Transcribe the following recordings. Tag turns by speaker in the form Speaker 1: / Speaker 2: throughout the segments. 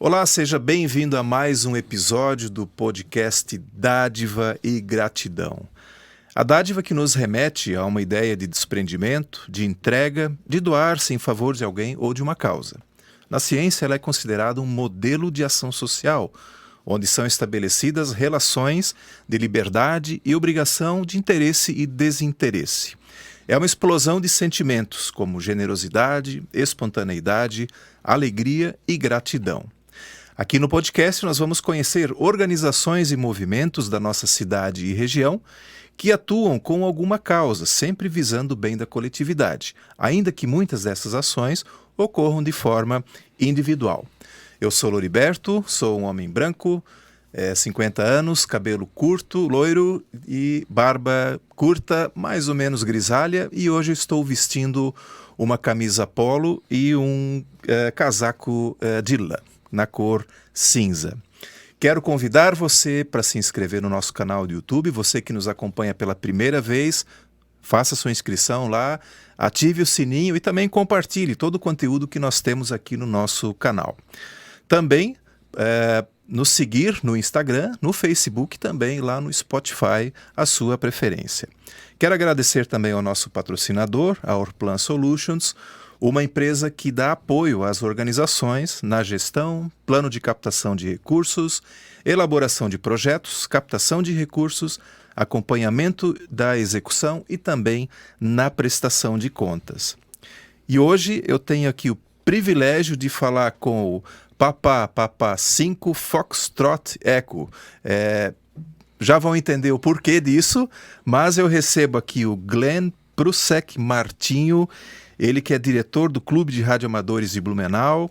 Speaker 1: Olá, seja bem-vindo a mais um episódio do podcast Dádiva e Gratidão. A dádiva que nos remete a uma ideia de desprendimento, de entrega, de doar-se em favor de alguém ou de uma causa. Na ciência, ela é considerada um modelo de ação social, onde são estabelecidas relações de liberdade e obrigação de interesse e desinteresse. É uma explosão de sentimentos como generosidade, espontaneidade, alegria e gratidão. Aqui no podcast nós vamos conhecer organizações e movimentos da nossa cidade e região que atuam com alguma causa, sempre visando o bem da coletividade, ainda que muitas dessas ações ocorram de forma individual. Eu sou Loriberto, sou um homem branco, 50 anos, cabelo curto, loiro e barba curta, mais ou menos grisalha, e hoje estou vestindo uma camisa polo e um casaco de lã, na cor cinza. Quero convidar você para se inscrever no nosso canal do YouTube, você que nos acompanha pela primeira vez, faça sua inscrição lá, ative o sininho e também compartilhe todo o conteúdo que nós temos aqui no nosso canal. Também nos seguir no Instagram, no Facebook e também lá no Spotify, a sua preferência. Quero agradecer também ao nosso patrocinador, a Orplan Solutions, uma empresa que dá apoio às organizações na gestão, plano de captação de recursos, elaboração de projetos, captação de recursos, acompanhamento da execução e também na prestação de contas. E hoje eu tenho aqui o privilégio de falar com o Papa 5 Foxtrot Echo. Já vão entender o porquê disso, mas eu recebo aqui o Glenn Prusek Martinho, ele que é diretor do Clube de Radioamadores de Blumenau,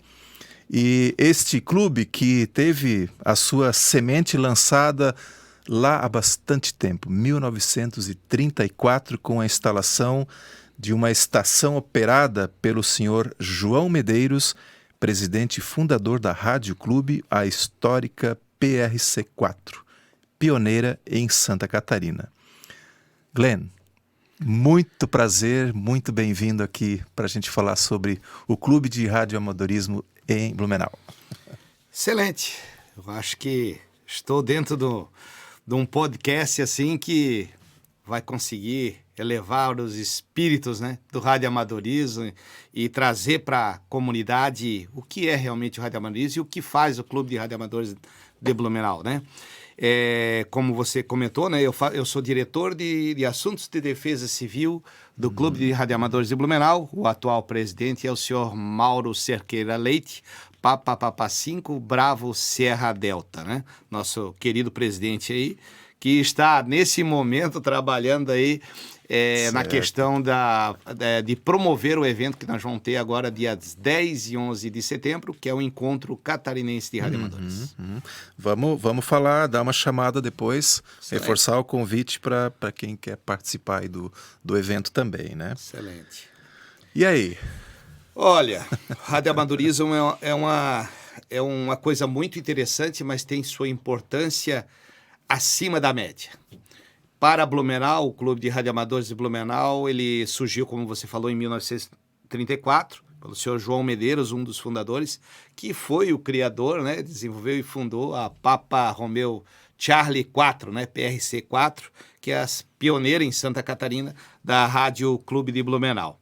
Speaker 1: e este clube que teve a sua semente lançada lá há bastante tempo, 1934, com a instalação de uma estação operada pelo senhor João Medeiros, presidente e fundador da Rádio Clube, a histórica PRC4, pioneira em Santa Catarina. Glenn, muito prazer, muito bem-vindo aqui para a gente falar sobre o Clube de Radioamadorismo em Blumenau.
Speaker 2: Excelente. Eu acho que estou dentro de um podcast assim que vai conseguir elevar os espíritos, né, do radioamadorismo e trazer para a comunidade o que é realmente o radioamadorismo e o que faz o Clube de Radioamadores de Blumenau, né? Como você comentou, né, eu sou diretor de Assuntos de Defesa Civil do Clube de Radioamadores de Blumenau. O atual presidente é o senhor Mauro Cerqueira Leite, Papa 5 Bravo Serra Delta, né? Nosso querido presidente aí, que está nesse momento trabalhando aí na questão de promover o evento que nós vamos ter agora dias 10 e 11 de setembro, que é o Encontro Catarinense de Radioamadores.
Speaker 1: Vamos falar, dar uma chamada depois, reforçar o convite para quem quer participar aí do evento também, né?
Speaker 2: Excelente.
Speaker 1: E aí?
Speaker 2: Olha, radioamadorismo é uma coisa muito interessante, mas tem sua importância acima da média. Para Blumenau, o Clube de Radioamadores de Blumenau, ele surgiu, como você falou, em 1934, pelo senhor João Medeiros, um dos fundadores, que foi o criador, né, desenvolveu e fundou a Papa Romeu Charlie 4, né, PRC4, que é a pioneira em Santa Catarina da Rádio Clube de Blumenau.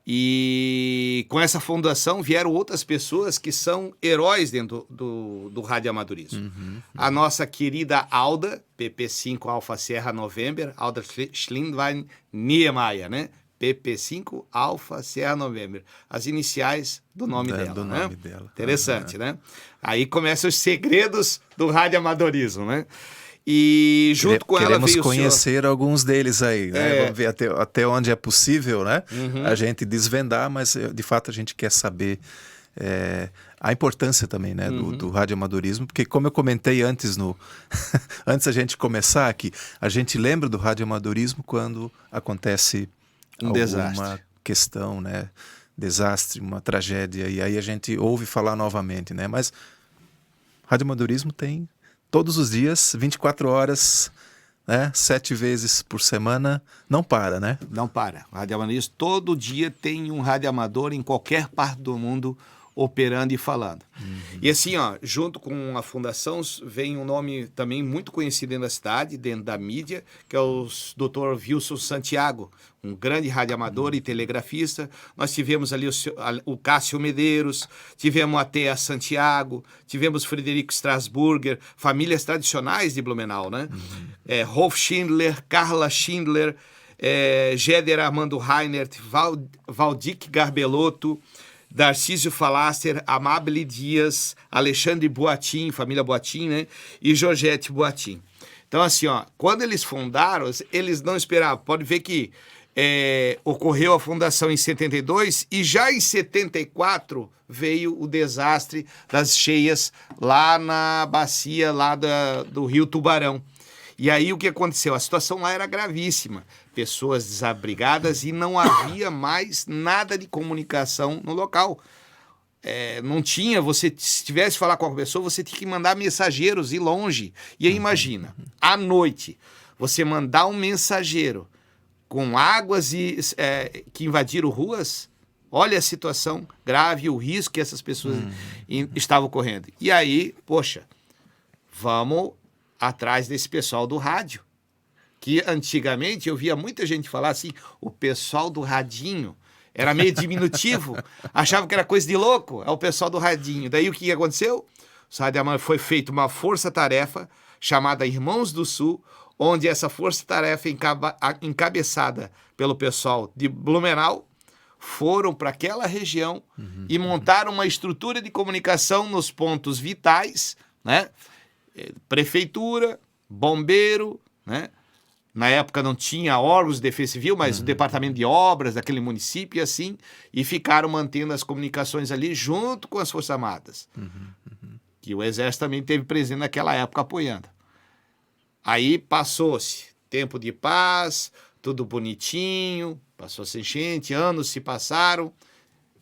Speaker 2: E com essa fundação vieram outras pessoas que são heróis dentro do radioamadorismo. A nossa querida Alda, PP5 Alfa Serra November, Alda Schlindwein Niemeyer, né? PP5 Alfa Serra November. As iniciais do nome dela.
Speaker 1: Do nome dela.
Speaker 2: Interessante, né? Aí começam os segredos do radioamadorismo, né? E junto com ela veio
Speaker 1: Queremos conhecer alguns deles aí, né? Vamos ver até onde é possível, né? A gente desvendar, mas de fato a gente quer saber a importância também, né, do radioamadorismo, porque como eu comentei antes antes a gente começar aqui, a gente lembra do radioamadorismo quando acontece alguma
Speaker 2: desastre.
Speaker 1: Questão, né? Desastre, uma tragédia, e aí a gente ouve falar novamente, né? Mas radioamadorismo tem todos os dias, 24 horas, né? 7 vezes por semana, não para, né?
Speaker 2: Não para. O radioamadorismo, todo dia tem um radioamador em qualquer parte do mundo operando e falando. E assim, ó, junto com a fundação, vem um nome também muito conhecido dentro da cidade, dentro da mídia, que é o Dr. Wilson Santiago, um grande radioamador e telegrafista. Nós tivemos ali o Cássio Medeiros, tivemos a Thea Santiago, tivemos Frederico Strasburger, famílias tradicionais de Blumenau, né? Rolf Schindler, Carla Schindler, Géder Armando Reinert, Valdic Garbelotto, Darcísio Falasser, Amabile Dias, Alexandre Boatim, família Boatim, né? E Georgette Boatim. Então, assim, ó, quando eles fundaram, eles não esperavam. Pode ver que ocorreu a fundação em 72 e já em 74 veio o desastre das cheias lá na bacia lá do Rio Tubarão. E aí o que aconteceu? A situação lá era gravíssima. Pessoas desabrigadas e não havia mais nada de comunicação no local. Não tinha, se tivesse que falar com alguma pessoa, você tinha que mandar mensageiros ir longe. E aí imagina, à noite, você mandar um mensageiro com águas que invadiram ruas, olha a situação grave, o risco que essas pessoas estavam correndo. E aí, poxa, vamos atrás desse pessoal do rádio. Que antigamente eu via muita gente falar assim, o pessoal do radinho era meio diminutivo, achava que era coisa de louco, é o pessoal do radinho. Daí o que aconteceu? Foi feita uma força-tarefa chamada Irmãos do Sul, onde essa força-tarefa encabeçada pelo pessoal de Blumenau foram para aquela região e montaram uma estrutura de comunicação nos pontos vitais, né? Prefeitura, bombeiro, né? Na época não tinha órgãos de defesa civil, mas o departamento de obras daquele município e assim, e ficaram mantendo as comunicações ali junto com as Forças Armadas, que o Exército também teve presente naquela época apoiando. Aí passou-se tempo de paz, tudo bonitinho, passou-se enchente, anos se passaram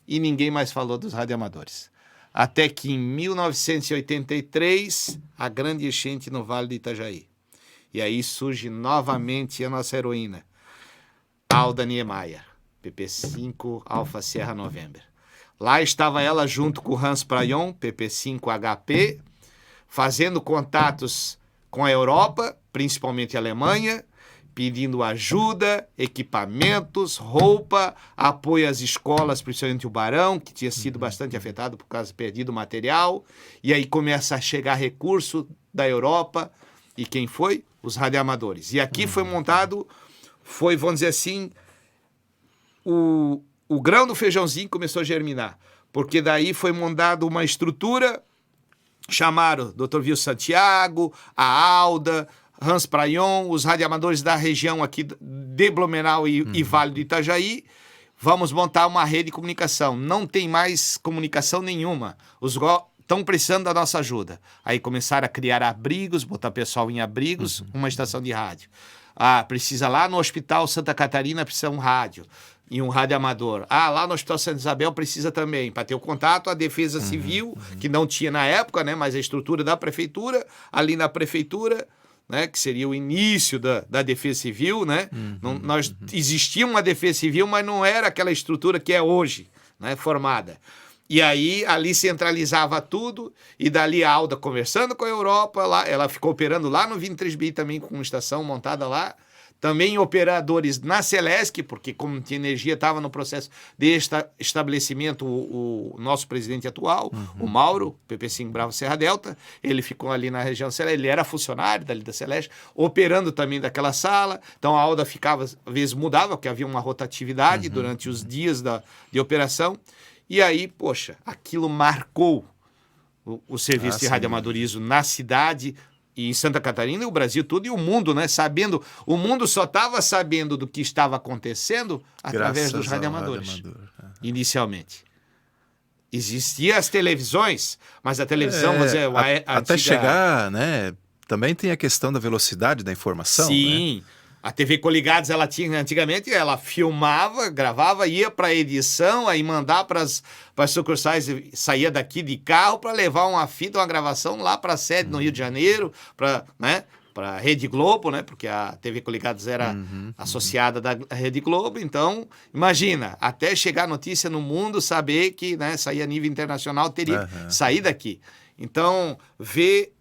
Speaker 2: e ninguém mais falou dos radioamadores. Até que em 1983, a grande enchente no Vale do Itajaí. E aí surge novamente a nossa heroína, Alda Niemeyer, PP5 Alfa Sierra November. Lá estava ela junto com o Hans Prayon, PP5 HP, fazendo contatos com a Europa, principalmente a Alemanha, pedindo ajuda, equipamentos, roupa, apoio às escolas, principalmente o Barão, que tinha sido bastante afetado por causa do perdido material. E aí começa a chegar recurso da Europa. E quem foi? Os radioamadores. E aqui foi montado, vamos dizer assim, o grão do feijãozinho começou a germinar. Porque daí foi montada uma estrutura, chamaram Dr. Wilson Santiago, a Alda, Hans Prayon, os radioamadores da região aqui de Blumenau e Vale do Itajaí. Vamos montar uma rede de comunicação. Não tem mais comunicação nenhuma. Estão precisando da nossa ajuda. Aí começaram a criar abrigos, botar pessoal em abrigos, uma estação de rádio. Precisa lá no Hospital Santa Catarina, precisa um rádio e um radioamador. Lá no Hospital Santa Isabel precisa também, para ter o contato, a Defesa Civil, que não tinha na época, né, mas a estrutura da prefeitura, ali na prefeitura, né, que seria o início da Defesa Civil, né? Existia uma Defesa Civil, mas não era aquela estrutura que é hoje, né, formada. E aí, ali centralizava tudo, e dali a Alda conversando com a Europa, ela ficou operando lá no 23 Bi também, com uma estação montada lá, também operadores na Celesc, porque como não tinha energia, estava no processo de estabelecimento o nosso presidente atual, o Mauro, PP5 Bravo Serra Delta, ele ficou ali na região Celeste, ele era funcionário dali da Celeste, operando também daquela sala, então a Alda ficava, às vezes mudava, porque havia uma rotatividade durante os dias de operação. E aí, poxa, aquilo marcou o serviço de radioamadorismo na cidade e em Santa Catarina, e o Brasil todo, e o mundo, né? O mundo só estava sabendo do que estava acontecendo através dos radioamadores, inicialmente. Existiam as televisões, mas a televisão...
Speaker 1: até chegar, né? Também tem a questão da velocidade da informação.
Speaker 2: Sim,
Speaker 1: né?
Speaker 2: A TV Coligados, ela tinha, antigamente, ela filmava, gravava, ia para edição, aí mandar para as sucursais, saía daqui de carro para levar uma fita, uma gravação lá para a sede no Rio de Janeiro, para, né, a Rede Globo, né? Porque a TV Coligados era associada da Rede Globo. Então, imagina, até chegar a notícia no mundo, saber que, né, sair a nível internacional, teria que sair daqui. Então, ver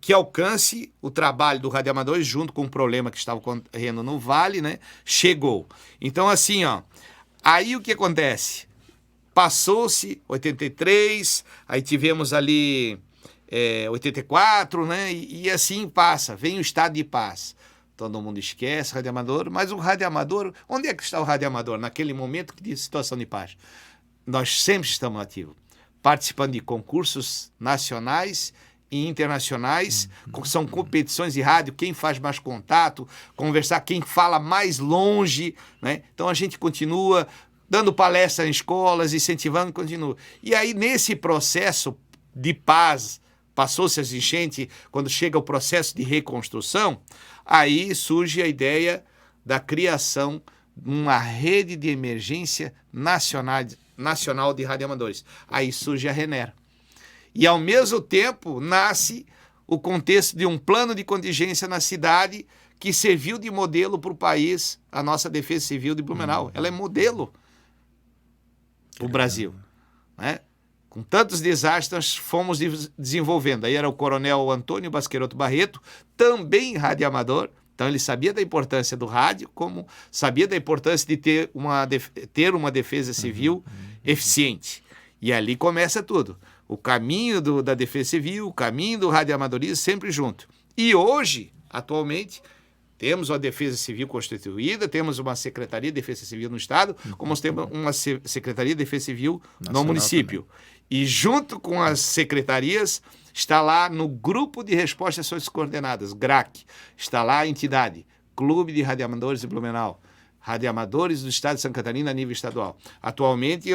Speaker 2: que alcance o trabalho do Radioamadores junto com o problema que estava ocorrendo no Vale, né? Chegou. Então, assim, ó, aí o que acontece? Passou-se 83, aí tivemos ali 84, né? E assim passa, vem o estado de paz. Todo mundo esquece o radioamador, mas o radioamador, onde é que está o radioamador naquele momento de situação de paz? Nós sempre estamos ativos, participando de concursos nacionais e internacionais, são competições de rádio, quem faz mais contato, conversar, quem fala mais longe, né? Então a gente continua dando palestra em escolas, incentivando, continua. E aí, nesse processo de paz, passou-se as enchentes, quando chega o processo de reconstrução, aí surge a ideia da criação de uma rede de emergência nacional de radioamadores. Aí surge a RENER. E, ao mesmo tempo, nasce o contexto de um plano de contingência na cidade que serviu de modelo para o país, a nossa Defesa Civil de Blumenau. Ela é modelo para o Brasil, né? Com tantos desastres, nós fomos desenvolvendo. Aí era o coronel Antônio Basqueroto Barreto, também radioamador. Então ele sabia da importância do rádio, como sabia da importância de ter uma defesa civil eficiente. E ali começa tudo. O caminho da defesa civil, o caminho do radioamadorismo, sempre junto. E hoje, atualmente, temos uma Defesa Civil constituída, temos uma Secretaria de Defesa Civil no Estado, como temos uma Secretaria de Defesa Civil no município. Também. E junto com as secretarias, está lá no Grupo de Resposta às Ações Coordenadas, GRAC, está lá a entidade, Clube de Radioamadores de Blumenau, Radioamadores do Estado de Santa Catarina a nível estadual. Atualmente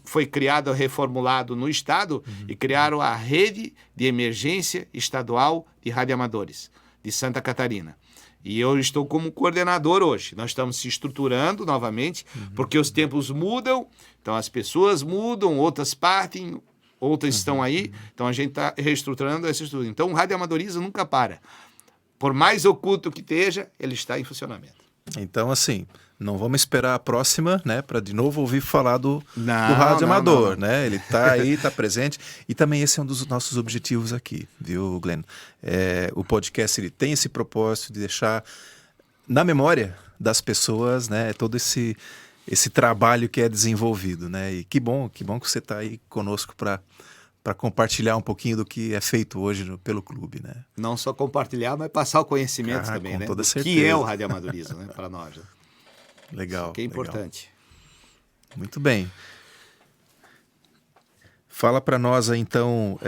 Speaker 2: foi criado, reformulado no Estado e criaram a Rede de Emergência Estadual de Radioamadores de Santa Catarina. E eu estou como coordenador hoje. Nós estamos se estruturando novamente, porque os tempos mudam, então as pessoas mudam, outras partem, outras estão aí, então a gente está reestruturando essa estrutura. Então o radioamadorismo nunca para. Por mais oculto que esteja, ele está em funcionamento.
Speaker 1: Então, assim, não vamos esperar a próxima, né, para de novo ouvir falar do radioamador, né? Ele está aí, está presente. E também esse é um dos nossos objetivos aqui, viu, Glenn? O podcast ele tem esse propósito de deixar na memória das pessoas, né, todo esse trabalho que é desenvolvido, né? E que bom que você está aí conosco para compartilhar um pouquinho do que é feito hoje pelo clube, né?
Speaker 2: Não só compartilhar, mas passar o conhecimento também,
Speaker 1: com
Speaker 2: né?
Speaker 1: Toda certeza.
Speaker 2: Que é o radioamadorismo, né, para nós. Né?
Speaker 1: Legal.
Speaker 2: Que é importante.
Speaker 1: Muito bem. Fala para nós, então,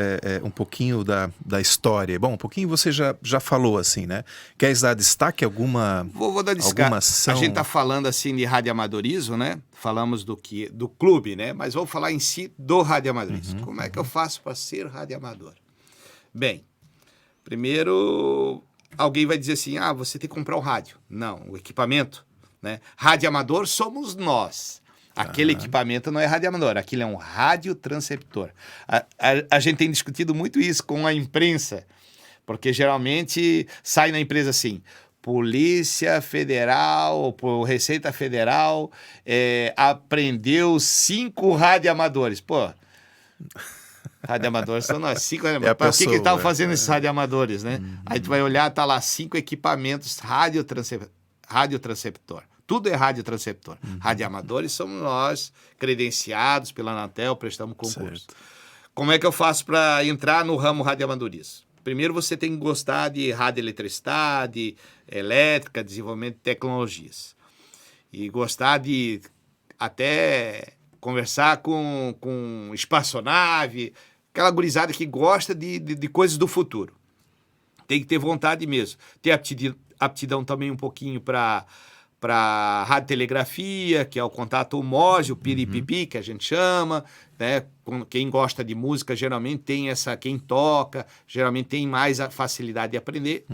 Speaker 1: um pouquinho da história. Bom, um pouquinho você já falou, assim, né? Quer dar destaque alguma
Speaker 2: Vou dar destaque.
Speaker 1: Alguma ação?
Speaker 2: A gente está falando, assim, de radioamadorismo, né? Falamos do clube, né? Mas vou falar em si do radioamadorismo. Como é que eu faço para ser radioamador? Bem, primeiro, alguém vai dizer assim, você tem que comprar o rádio. Não, o equipamento, né? Radioamador somos nós. Aquele equipamento não é radioamador, aquilo é um radiotransceptor. A gente tem discutido muito isso com a imprensa, porque geralmente sai na empresa assim, Polícia Federal, ou Receita Federal, apreendeu 5 radioamadores. Pô, radioamadores são nós, 5 radioamadores. Para que eles estavam fazendo esses radioamadores, né? Aí tu vai olhar, tá lá 5 equipamentos radiotransceptor. Tudo é radiotransceptor. Radioamadores somos nós, credenciados pela Anatel, prestamos concurso. Certo. Como é que eu faço para entrar no ramo radioamadorismo? Primeiro você tem que gostar de radioeletricidade, elétrica, desenvolvimento de tecnologias. E gostar de até conversar com espaçonave, aquela gurizada que gosta de coisas do futuro. Tem que ter vontade mesmo. Ter aptidão também um pouquinho para radiotelegrafia, que é o contato MOSE, o piripipi, que a gente chama, né? Quem gosta de música geralmente tem quem toca, geralmente tem mais a facilidade de aprender.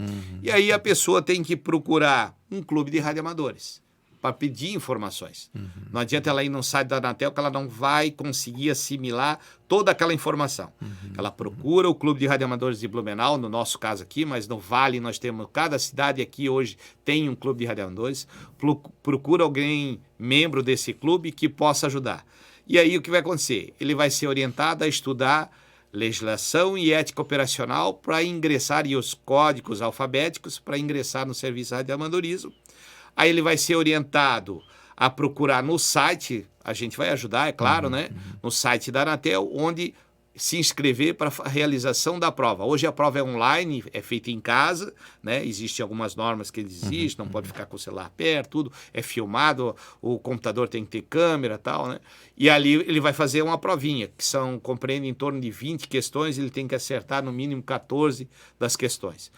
Speaker 2: E aí a pessoa tem que procurar um clube de radioamadores para pedir informações. Não adianta ela ir no site da Anatel que ela não vai conseguir assimilar toda aquela informação. Ela procura o Clube de Radioamadores de Blumenau, no nosso caso aqui, mas no Vale nós temos, cada cidade aqui hoje tem um Clube de Radioamadores, procura alguém membro desse clube que possa ajudar. E aí o que vai acontecer? Ele vai ser orientado a estudar legislação e ética operacional para ingressar, e os códigos alfabéticos para ingressar no serviço de radioamadorismo. Aí ele vai ser orientado a procurar no site, a gente vai ajudar, é claro, né? No site da Anatel, onde se inscrever para a realização da prova. Hoje a prova é online, é feita em casa, né? Existem algumas normas que existem, não pode ficar com o celular perto, tudo é filmado, o computador tem que ter câmera e tal, né? E ali ele vai fazer uma provinha, que compreende em torno de 20 questões, ele tem que acertar no mínimo 14 das questões.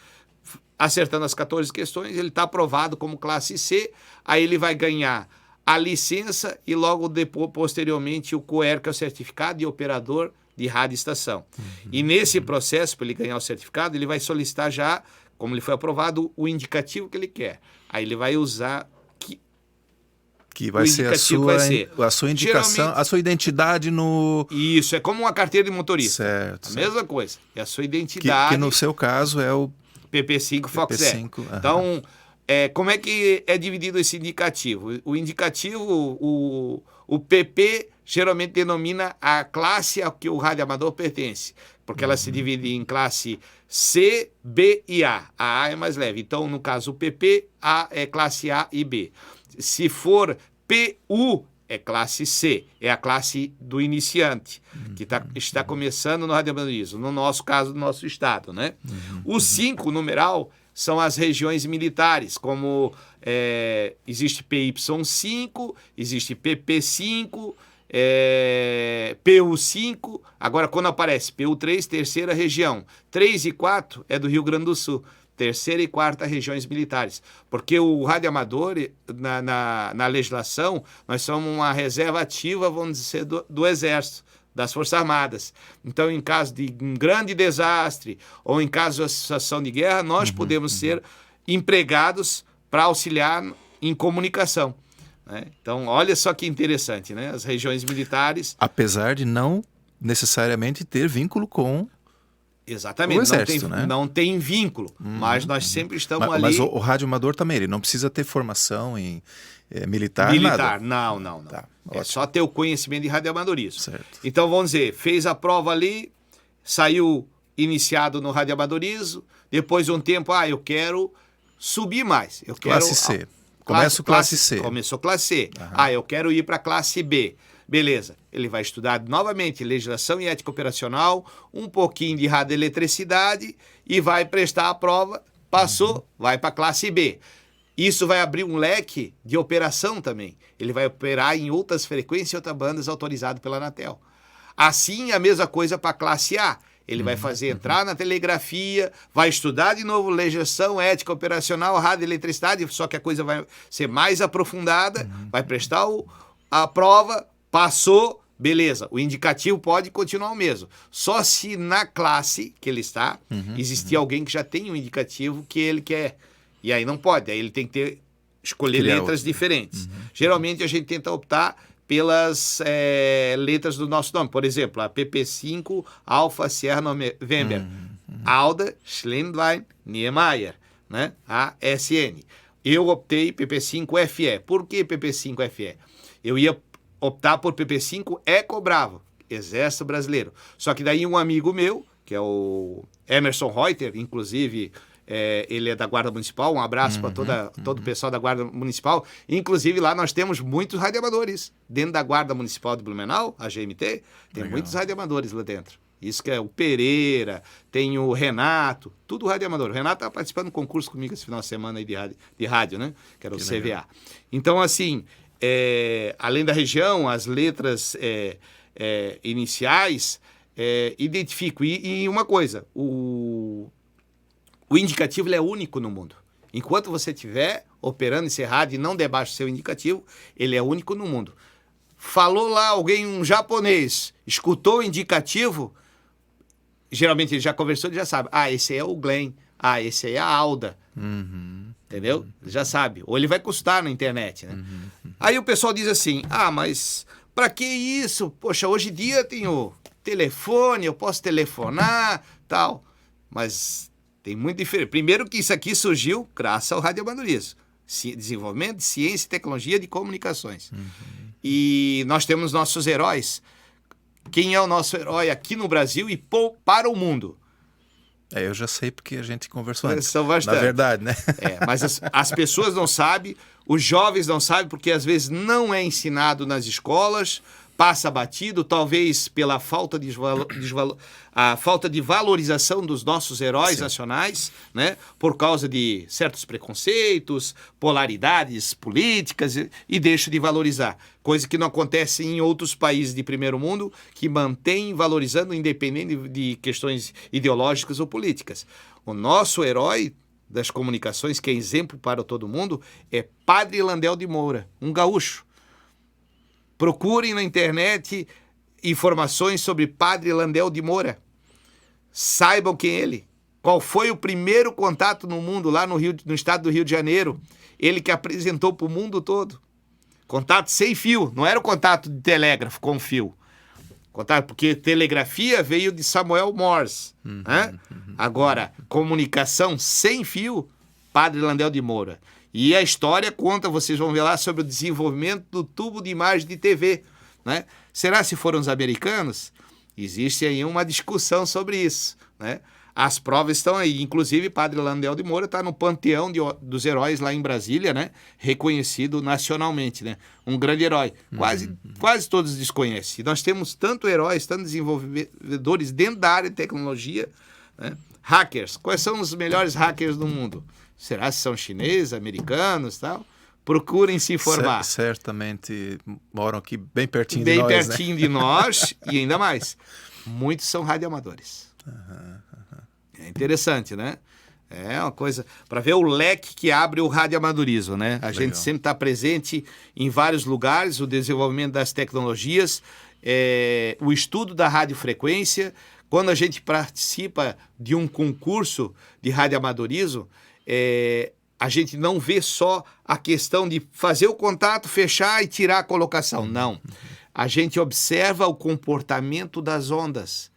Speaker 2: Acertando as 14 questões, ele está aprovado como classe C, aí ele vai ganhar a licença e logo depois, posteriormente, o COER, que é o certificado de operador de rádio estação. E nesse processo, para ele ganhar o certificado, ele vai solicitar já, como ele foi aprovado, o indicativo que ele quer. Aí ele vai usar
Speaker 1: que vai ser a sua indicação, a sua identidade no...
Speaker 2: Isso, é como uma carteira de motorista.
Speaker 1: Certo.
Speaker 2: Mesma coisa, é a sua identidade.
Speaker 1: Que no seu caso é o
Speaker 2: PP5 Fox
Speaker 1: PP5,
Speaker 2: Então, como é que é dividido esse indicativo? O indicativo, o PP geralmente denomina a classe a que o radioamador pertence, porque ela se divide em classe C, B e A. A é mais leve. Então, no caso, o PP, A é classe A e B. Se for PU, é classe C, é a classe do iniciante, que está começando no radioamadorismo, no nosso caso, no nosso estado, né? O 5, o numeral, são as regiões militares, como existe PY5, existe PP5, PU5, agora quando aparece PU3, terceira região, 3 e 4 é do Rio Grande do Sul, terceira e quarta regiões militares, porque o radioamador, na legislação, nós somos uma reserva ativa, vamos dizer, do Exército, das Forças Armadas. Então, em caso de um grande desastre ou em caso de situação de guerra, nós podemos ser empregados para auxiliar em comunicação. Né? Então, olha só que interessante, né? As regiões militares...
Speaker 1: Apesar de não necessariamente ter vínculo com...
Speaker 2: Exatamente,
Speaker 1: o exército,
Speaker 2: não tem vínculo, mas nós sempre estamos ali...
Speaker 1: Mas o radioamador também, ele não precisa ter formação em militar, nada?
Speaker 2: Não.
Speaker 1: Tá,
Speaker 2: é só ter o conhecimento de radioamadorismo.
Speaker 1: Certo.
Speaker 2: Então, vamos dizer, fez a prova ali, saiu iniciado no radioamadorismo, depois de um tempo, eu quero subir mais. Eu quero,
Speaker 1: classe C. Começa classe C.
Speaker 2: Começou classe C. Eu quero ir para classe B. Beleza, ele vai estudar novamente legislação e ética operacional, um pouquinho de radioeletricidade e vai prestar a prova, passou, vai para a classe B. Isso vai abrir um leque de operação também. Ele vai operar em outras frequências e outras bandas autorizadas pela Anatel. Assim, a mesma coisa para a classe A. Ele vai fazer entrar na telegrafia, vai estudar de novo legislação, ética operacional, radioeletricidade, só que a coisa vai ser mais aprofundada, vai prestar a prova, passou, beleza, o indicativo pode continuar o mesmo. Só se na classe que ele está, existir alguém que já tem um indicativo que ele quer. E aí não pode, aí ele tem que escolher letras diferentes. Geralmente a gente tenta optar pelas letras do nosso nome. Por exemplo, a PP5 Alpha Sierra November, Alda Schlendwein Niemeyer, né? A SN. Eu optei PP5FE. Por que PP5FE? Eu ia optar por PP5 Eco Bravo, Exército Brasileiro. Só que daí um amigo meu, que é o Emerson Reuter, inclusive ele é da Guarda Municipal, um abraço para todo o pessoal da Guarda Municipal. Inclusive lá nós temos muitos radioamadores. Dentro da Guarda Municipal de Blumenau, a GMT, tem muitos radioamadores lá dentro. Isso que é o Pereira, tem o Renato, tudo radioamador. O Renato estava participando de um concurso comigo esse final de semana aí de rádio, né? Que era o CVA. Legal. Então, assim, além da região, as letras iniciais identificam. E uma coisa, o indicativo ele é único no mundo. Enquanto você estiver operando esse rádio e não debaixo do seu indicativo, ele é único no mundo. Falou lá alguém, um japonês, escutou o indicativo, geralmente ele já conversou, ele já sabe. Esse aí é o Glenn. Esse aí é a Alda. Entendeu? Já sabe. Ou ele vai custar na internet, né? Aí o pessoal diz assim, mas pra que isso? Poxa, hoje em dia eu tenho telefone, eu posso telefonar, tal. Mas tem muito diferença. Primeiro que isso aqui surgiu graças ao radioamadorismo. Desenvolvimento de ciência e tecnologia de comunicações. E nós temos nossos heróis. Quem é o nosso herói aqui no Brasil e para o mundo?
Speaker 1: Eu já sei porque a gente conversou antes.
Speaker 2: São bastante.
Speaker 1: Na verdade, né?
Speaker 2: Mas as pessoas não sabem, os jovens não sabem, porque às vezes não é ensinado nas escolas, passa batido, talvez pela falta a falta de valorização dos nossos heróis nacionais, né? Por causa de certos preconceitos, polaridades políticas, e deixa de valorizar. Coisa que não acontece em outros países de primeiro mundo, que mantém valorizando independente de questões ideológicas ou políticas. O nosso herói das comunicações, que é exemplo para todo mundo, é Padre Landel de Moura, um gaúcho. Procurem na internet informações sobre Padre Landel de Moura. Saibam quem é ele. Qual foi o primeiro contato no mundo, lá no estado do Rio de Janeiro. Ele que apresentou para o mundo todo. Contato sem fio. Não era o contato de telégrafo com fio. Contato, porque telegrafia veio de Samuel Morse. Né? Agora, comunicação sem fio, Padre Landel de Moura. E a história conta, vocês vão ver lá, sobre o desenvolvimento do tubo de imagem de TV. Né? Será se foram os americanos? Existe aí uma discussão sobre isso. Né? As provas estão aí. Inclusive, Padre Landel de Moura está no panteão dos heróis lá em Brasília, né? Reconhecido nacionalmente. Né? Um grande herói. Quase todos desconhecem. E nós temos tanto heróis, tanto desenvolvedores dentro da área de tecnologia. Né? Hackers. Quais são os melhores hackers do mundo? Será que são chineses, americanos e tal? Procurem se informar.
Speaker 1: Certamente moram aqui bem pertinho
Speaker 2: de
Speaker 1: nós,
Speaker 2: Bem pertinho de nós e ainda mais. Muitos são radioamadores. É interessante, né? É uma coisa... Para ver o leque que abre o radioamadorismo, né? A gente sempre está presente em vários lugares, o desenvolvimento das tecnologias, o estudo da radiofrequência. Quando a gente participa de um concurso de radioamadorismo, a gente não vê só a questão de fazer o contato, fechar e tirar a colocação. Não. A gente observa o comportamento das ondas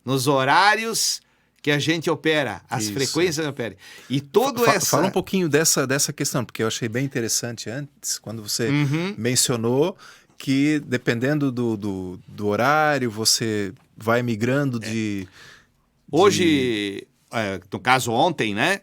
Speaker 2: nos horários que a gente opera, as frequências que opera. E
Speaker 1: Fala um pouquinho dessa questão, porque eu achei bem interessante antes, quando você mencionou que dependendo do horário, você vai migrando de...
Speaker 2: Hoje, no caso ontem, né?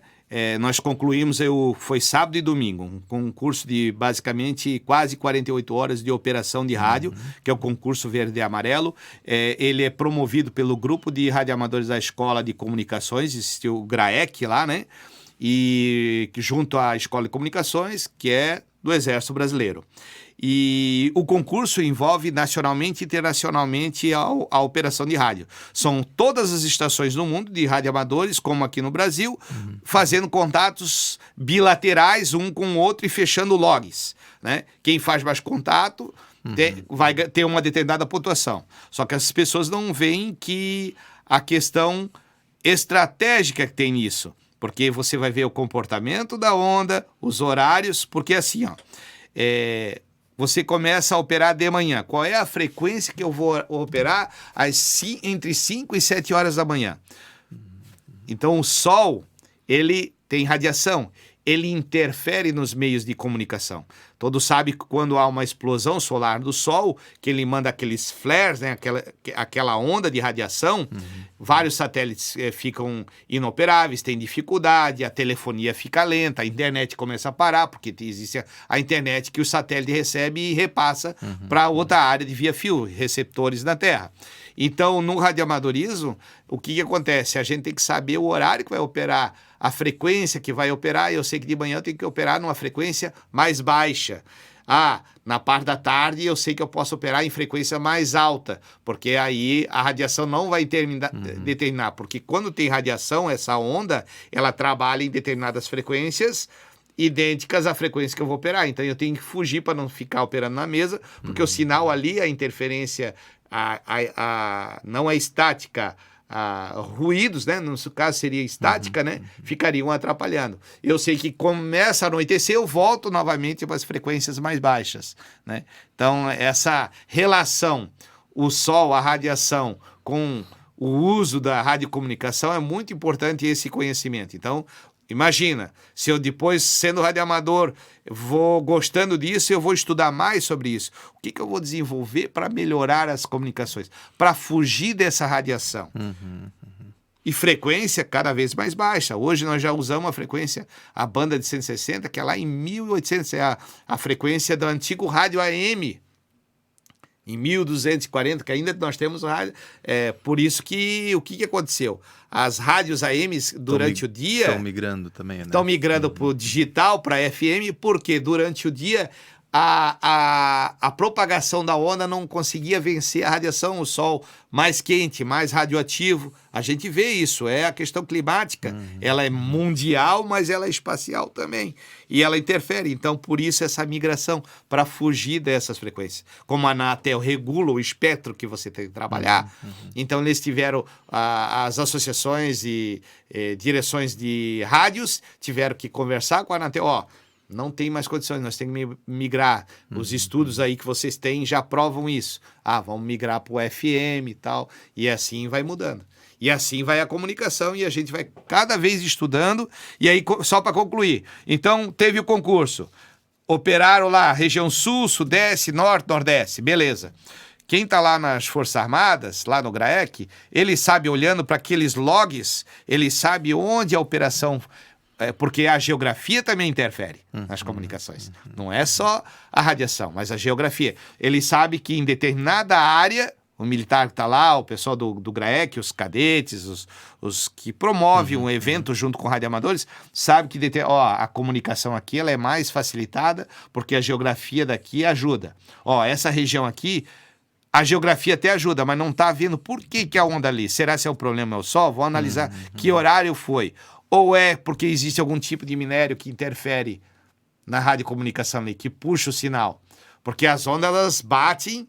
Speaker 2: Nós concluímos, foi sábado e domingo, um concurso de basicamente quase 48 horas de operação de rádio, que é o concurso verde e amarelo. Ele é promovido pelo grupo de radioamadores da Escola de Comunicações, existe o GRAEC lá, né? E junto à Escola de Comunicações, que é do Exército Brasileiro. E o concurso envolve nacionalmente e internacionalmente a operação de rádio. São todas as estações no mundo de radioamadores, como aqui no Brasil, fazendo contatos bilaterais um com o outro e fechando logs. Né? Quem faz mais contato vai ter uma determinada pontuação. Só que as pessoas não veem que a questão estratégica que tem nisso. Porque você vai ver o comportamento da onda, os horários, porque assim, você começa a operar de manhã. Qual é a frequência que eu vou operar entre 5 e 7 horas da manhã? Então, o Sol, ele tem radiação, ele interfere nos meios de comunicação. Todos sabem que quando há uma explosão solar do Sol, que ele manda aqueles flares, né? aquela onda de radiação, vários satélites ficam inoperáveis, têm dificuldade, a telefonia fica lenta, a internet começa a parar, porque existe a internet que o satélite recebe e repassa para outra área de via fio, receptores na Terra. Então, no radioamadorismo, o que acontece? A gente tem que saber o horário que vai operar, a frequência que vai operar. Eu sei que de manhã eu tenho que operar numa frequência mais baixa. Na parte da tarde eu sei que eu posso operar em frequência mais alta, porque aí a radiação não vai determinar, porque quando tem radiação, essa onda, ela trabalha em determinadas frequências idênticas à frequência que eu vou operar. Então eu tenho que fugir para não ficar operando na mesa, porque o sinal ali, a interferência, não é estática, ruídos, né? No caso seria estática, né? Ficariam atrapalhando. Eu sei que começa a anoitecer, eu volto novamente para as frequências mais baixas, né? Então, essa relação, o sol, a radiação, com o uso da radiocomunicação é muito importante esse conhecimento. Então, imagina, se eu depois, sendo radioamador, vou gostando disso, eu vou estudar mais sobre isso. O que eu vou desenvolver para melhorar as comunicações? Para fugir dessa radiação. E frequência cada vez mais baixa. Hoje nós já usamos a frequência, a banda de 160, que é lá em 1800, é a frequência do antigo rádio AM. Em 1240, que ainda nós temos rádio. Por isso que o que aconteceu? As rádios AMs durante o dia...
Speaker 1: Estão migrando também, né?
Speaker 2: Estão migrando para o digital, para FM, porque durante o dia a propagação da onda não conseguia vencer a radiação, o sol mais quente, mais radioativo. A gente vê isso, é a questão climática. Ela é mundial, mas ela é espacial também. E ela interfere. Então, por isso, essa migração para fugir dessas frequências. Como a Anatel regula o espectro que você tem que trabalhar. Então, eles tiveram as associações e direções de rádios, tiveram que conversar com a Anatel, não tem mais condições, nós temos que migrar. Os estudos aí que vocês têm já provam isso. Vamos migrar para o FM e tal. E assim vai mudando. E assim vai a comunicação e a gente vai cada vez estudando. E aí, só para concluir. Então, teve o concurso. Operaram lá, região sul, sudeste, norte, nordeste. Beleza. Quem está lá nas Forças Armadas, lá no GRAEC, ele sabe, olhando para aqueles logs, ele sabe onde a operação... porque a geografia também interfere nas comunicações. Não é só a radiação, mas a geografia. Ele sabe que em determinada área, o militar que está lá, o pessoal do GRAEC, os cadetes, os que promovem um evento junto com radioamadores, sabe que a comunicação aqui ela é mais facilitada porque a geografia daqui ajuda. Essa região aqui, a geografia até ajuda, mas não está vendo por que a onda ali. Será se o problema é o sol? Vou analisar que horário foi. Ou é porque existe algum tipo de minério que interfere na radiocomunicação ali, que puxa o sinal. Porque as ondas, elas batem,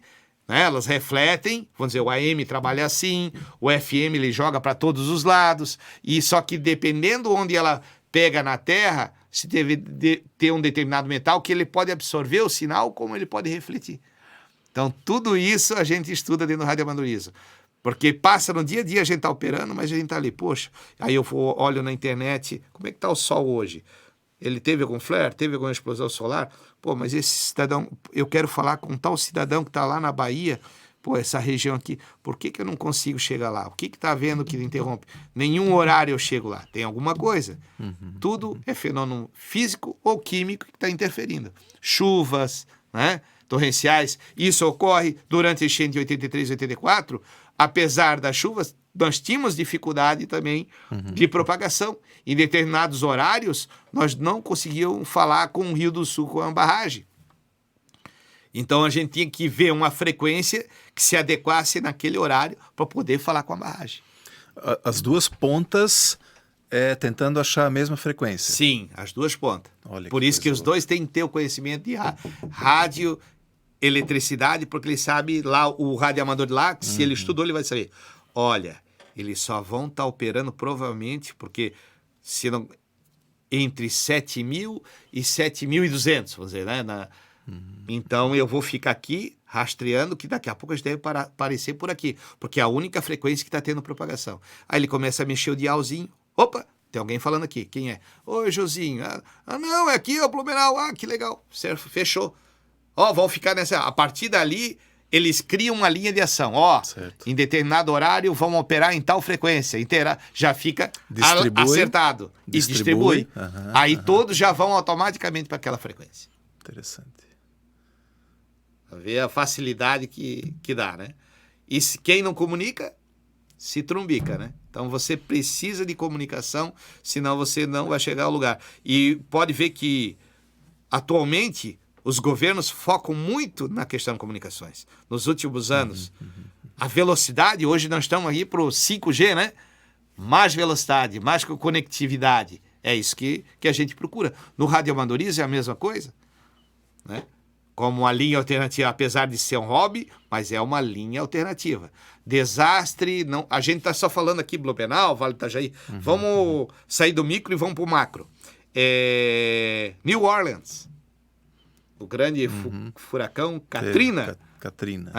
Speaker 2: né? Elas refletem, vamos dizer, o AM trabalha assim, o FM ele joga para todos os lados, e só que dependendo onde ela pega na Terra, se deve ter um determinado metal que ele pode absorver o sinal, como ele pode refletir. Então, tudo isso a gente estuda dentro do radioamadorismo. Porque passa no dia a dia, a gente está operando, mas a gente está ali, poxa, aí eu olho na internet, como é que está o sol hoje? Ele teve algum flare? Teve alguma explosão solar? Mas esse cidadão, eu quero falar com tal cidadão que está lá na Bahia, essa região aqui, por que eu não consigo chegar lá? O que está havendo que interrompe? Nenhum horário eu chego lá, tem alguma coisa. Tudo é fenômeno físico ou químico que está interferindo. Chuvas, né? Torrenciais, isso ocorre durante a enchente de 83 e 84, apesar das chuvas, nós tínhamos dificuldade também de propagação. Em determinados horários, nós não conseguíamos falar com o Rio do Sul, com a barragem. Então, a gente tinha que ver uma frequência que se adequasse naquele horário para poder falar com a barragem.
Speaker 1: As duas pontas tentando achar a mesma frequência.
Speaker 2: Sim, as duas pontas.
Speaker 1: Olha,
Speaker 2: por isso que os dois têm que ter o conhecimento de rádio, eletricidade, porque ele sabe lá, o radioamador de lá, que se ele estudou, ele vai saber. Olha, eles só vão estar operando provavelmente, porque se não, entre 7.000 e 7.200, vamos dizer, né? Então eu vou ficar aqui rastreando que daqui a pouco a gente deve aparecer por aqui, porque é a única frequência que está tendo propagação. Aí ele começa a mexer o dialzinho, opa, tem alguém falando aqui, quem é? Oi, Josinho, não, é aqui, o Blumenau, que legal, certo, fechou. Vão ficar nessa, a partir dali, eles criam uma linha de ação, em determinado horário vão operar em tal frequência, já fica acertado, e distribui. Aí todos já vão automaticamente para aquela frequência.
Speaker 1: Interessante.
Speaker 2: Ver a facilidade que dá, né? E quem não comunica, se trumbica, né? Então você precisa de comunicação, senão você não vai chegar ao lugar. E pode ver que, atualmente, os governos focam muito na questão de comunicações. Nos últimos anos, a velocidade, hoje nós estamos aí para o 5G, né? Mais velocidade, mais conectividade. É isso que a gente procura. No radioamadorismo é a mesma coisa, né? como uma linha alternativa, apesar de ser um hobby, mas é uma linha alternativa. Desastre, não, a gente está só falando aqui Blumenau, Vale do Itajaí. Vamos sair do micro e vamos para o macro. New Orleans, o grande furacão Katrina.
Speaker 1: Katrina.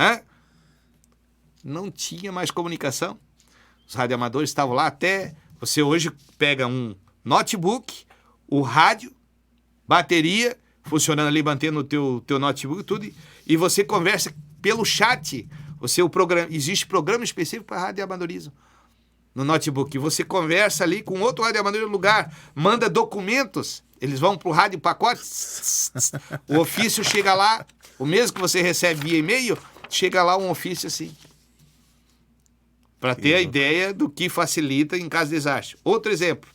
Speaker 2: Não tinha mais comunicação. Os radioamadores estavam lá até... Você hoje pega um notebook, o rádio, bateria, funcionando ali, mantendo o teu notebook, tudo, e você conversa pelo chat. Existe programa específico para radioamadorismo no notebook. Você conversa ali com outro radioamador no lugar, manda documentos, eles vão para o rádio pacote, o ofício chega lá, o mesmo que você recebe via e-mail, chega lá um ofício assim. Para ter a ideia do que facilita em caso de desastre. Outro exemplo,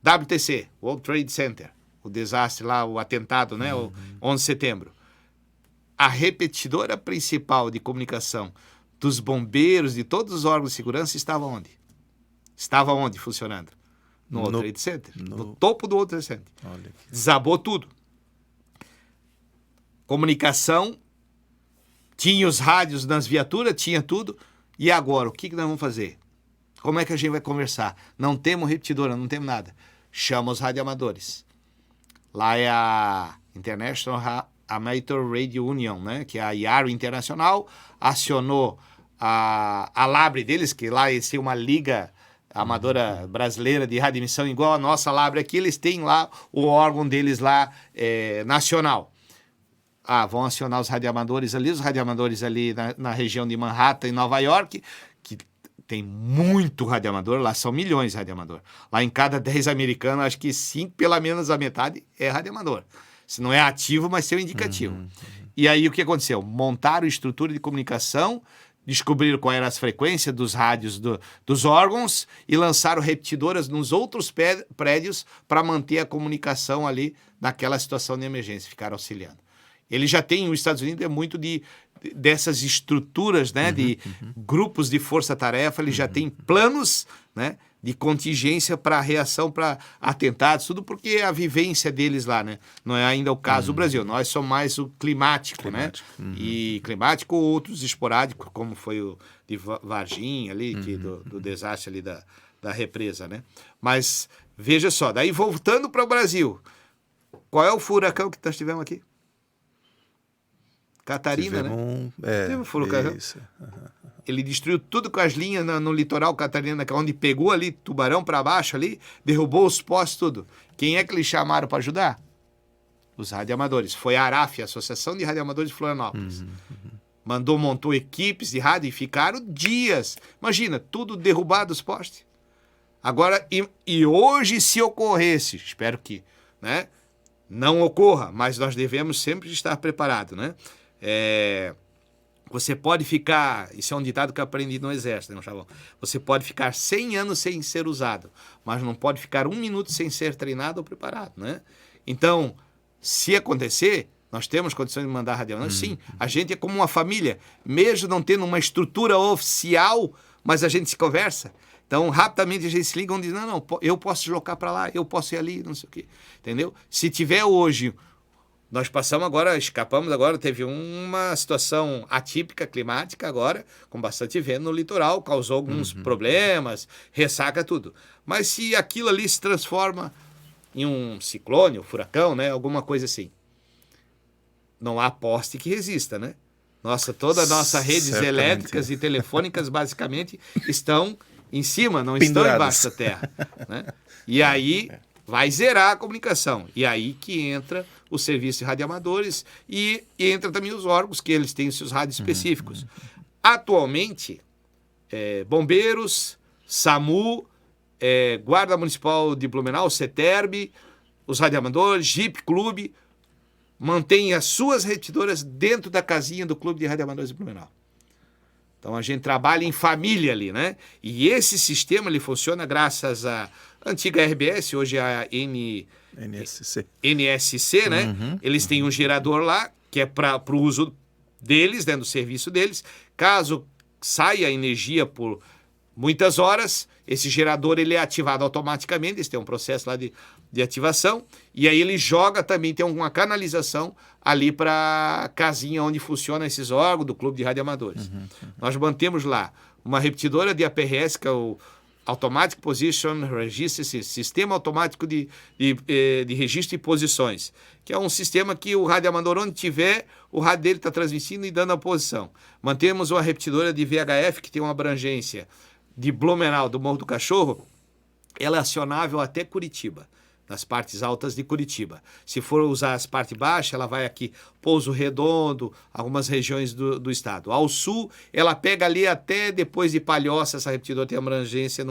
Speaker 2: WTC, World Trade Center, o desastre lá, o atentado, né, o 11 de setembro. A repetidora principal de comunicação dos bombeiros, de todos os órgãos de segurança, estava onde? Estava onde funcionando? No World Trade Center, no topo do World Trade Center.
Speaker 1: Olha.
Speaker 2: Desabou tudo. Comunicação, tinha os rádios nas viaturas, tinha tudo. E agora, o que nós vamos fazer? Como é que a gente vai conversar? Não temos repetidora, não temos nada. Chama os radioamadores. Lá é a International Amateur Radio Union, né? Que é a IARO Internacional, acionou a Labre deles, que lá eles têm uma liga amadora brasileira de radioemissão igual a nossa Labre aqui, eles têm lá o órgão deles lá nacional. Vão acionar os radioamadores ali na região de Manhattan, em Nova York, que tem muito radioamador, lá são milhões de radioamador. Lá em cada 10 americanos, acho que 5, pelo menos a metade, é radioamador. Se não é ativo, mas é indicativo. E aí o que aconteceu? Montaram estrutura de comunicação, descobriram quais eram as frequências dos rádios dos órgãos e lançaram repetidoras nos outros prédios para manter a comunicação ali naquela situação de emergência, ficaram auxiliando. Ele já tem, os Estados Unidos é muito dessas estruturas, né, de grupos de força-tarefa, ele já tem planos, né, de contingência para reação para atentados, tudo porque é a vivência deles lá, né? Não é ainda o caso do Brasil, nós somos mais o climático, né? E climático ou outros esporádicos, como foi o de Varginha ali, do desastre ali da represa, né? Mas veja só, daí voltando para o Brasil, qual é o furacão que nós tivemos aqui? Catarina, né? Teve um furacão. Ele destruiu tudo com as linhas no litoral Catarina, onde pegou ali Tubarão para baixo ali, derrubou os postes, tudo. Quem é que eles chamaram para ajudar? Os radioamadores. Foi a ARAF, a Associação de Radioamadores de Florianópolis. Montou equipes de rádio e ficaram dias. Imagina, tudo derrubado os postes. Agora, e hoje se ocorresse, espero que, né, não ocorra, mas nós devemos sempre estar preparados, né? Você pode ficar, isso é um ditado que eu aprendi no exército, né, Chavão? Você pode ficar 100 anos sem ser usado, mas não pode ficar 1 minuto sem ser treinado ou preparado, né? Então, se acontecer, nós temos condições de mandar radioamador. Sim, a gente é como uma família, mesmo não tendo uma estrutura oficial, mas a gente se conversa. Então, rapidamente a gente se liga e diz, não, eu posso deslocar para lá, eu posso ir ali, não sei o quê, entendeu? Se tiver hoje... Nós escapamos agora, teve uma situação atípica climática agora, com bastante vento no litoral, causou alguns problemas, ressaca tudo. Mas se aquilo ali se transforma em um ciclone, um furacão, né, alguma coisa assim, não há poste que resista, né? Toda a nossa redes elétricas e telefônicas basicamente estão em cima, não estão embaixo da terra, né? E aí vai zerar a comunicação. E aí que entra o serviço de radioamadores e entra também os órgãos, que eles têm os seus rádios específicos. Atualmente, bombeiros, SAMU, Guarda Municipal de Blumenau, CETERB, os radioamadores, Jeep Clube, mantêm as suas repetidoras dentro da casinha do Clube de Radioamadores de Blumenau. Então a gente trabalha em família ali, né? E esse sistema ele funciona graças à antiga RBS, hoje é a NSC, né? Eles têm um gerador lá, que é para o uso deles, né, do serviço deles. Caso saia a energia por muitas horas, esse gerador ele é ativado automaticamente, eles têm um processo lá de ativação, e aí ele joga também, tem uma canalização ali para a casinha onde funcionam esses órgãos do Clube de Radioamadores. Nós mantemos lá uma repetidora de APRS, que é o Automatic Position Register, Sistema Automático de Registro de Posições, que é um sistema que o radioamador, onde tiver, o rádio dele está transmitindo e dando a posição. Mantemos uma repetidora de VHF, que tem uma abrangência de Blumenau, do Morro do Cachorro, ela é acionável até Curitiba, nas partes altas de Curitiba. Se for usar as partes baixas, ela vai aqui, Pouso Redondo, algumas regiões do estado. Ao sul, ela pega ali até depois de Palhoça, essa repetidora tem abrangência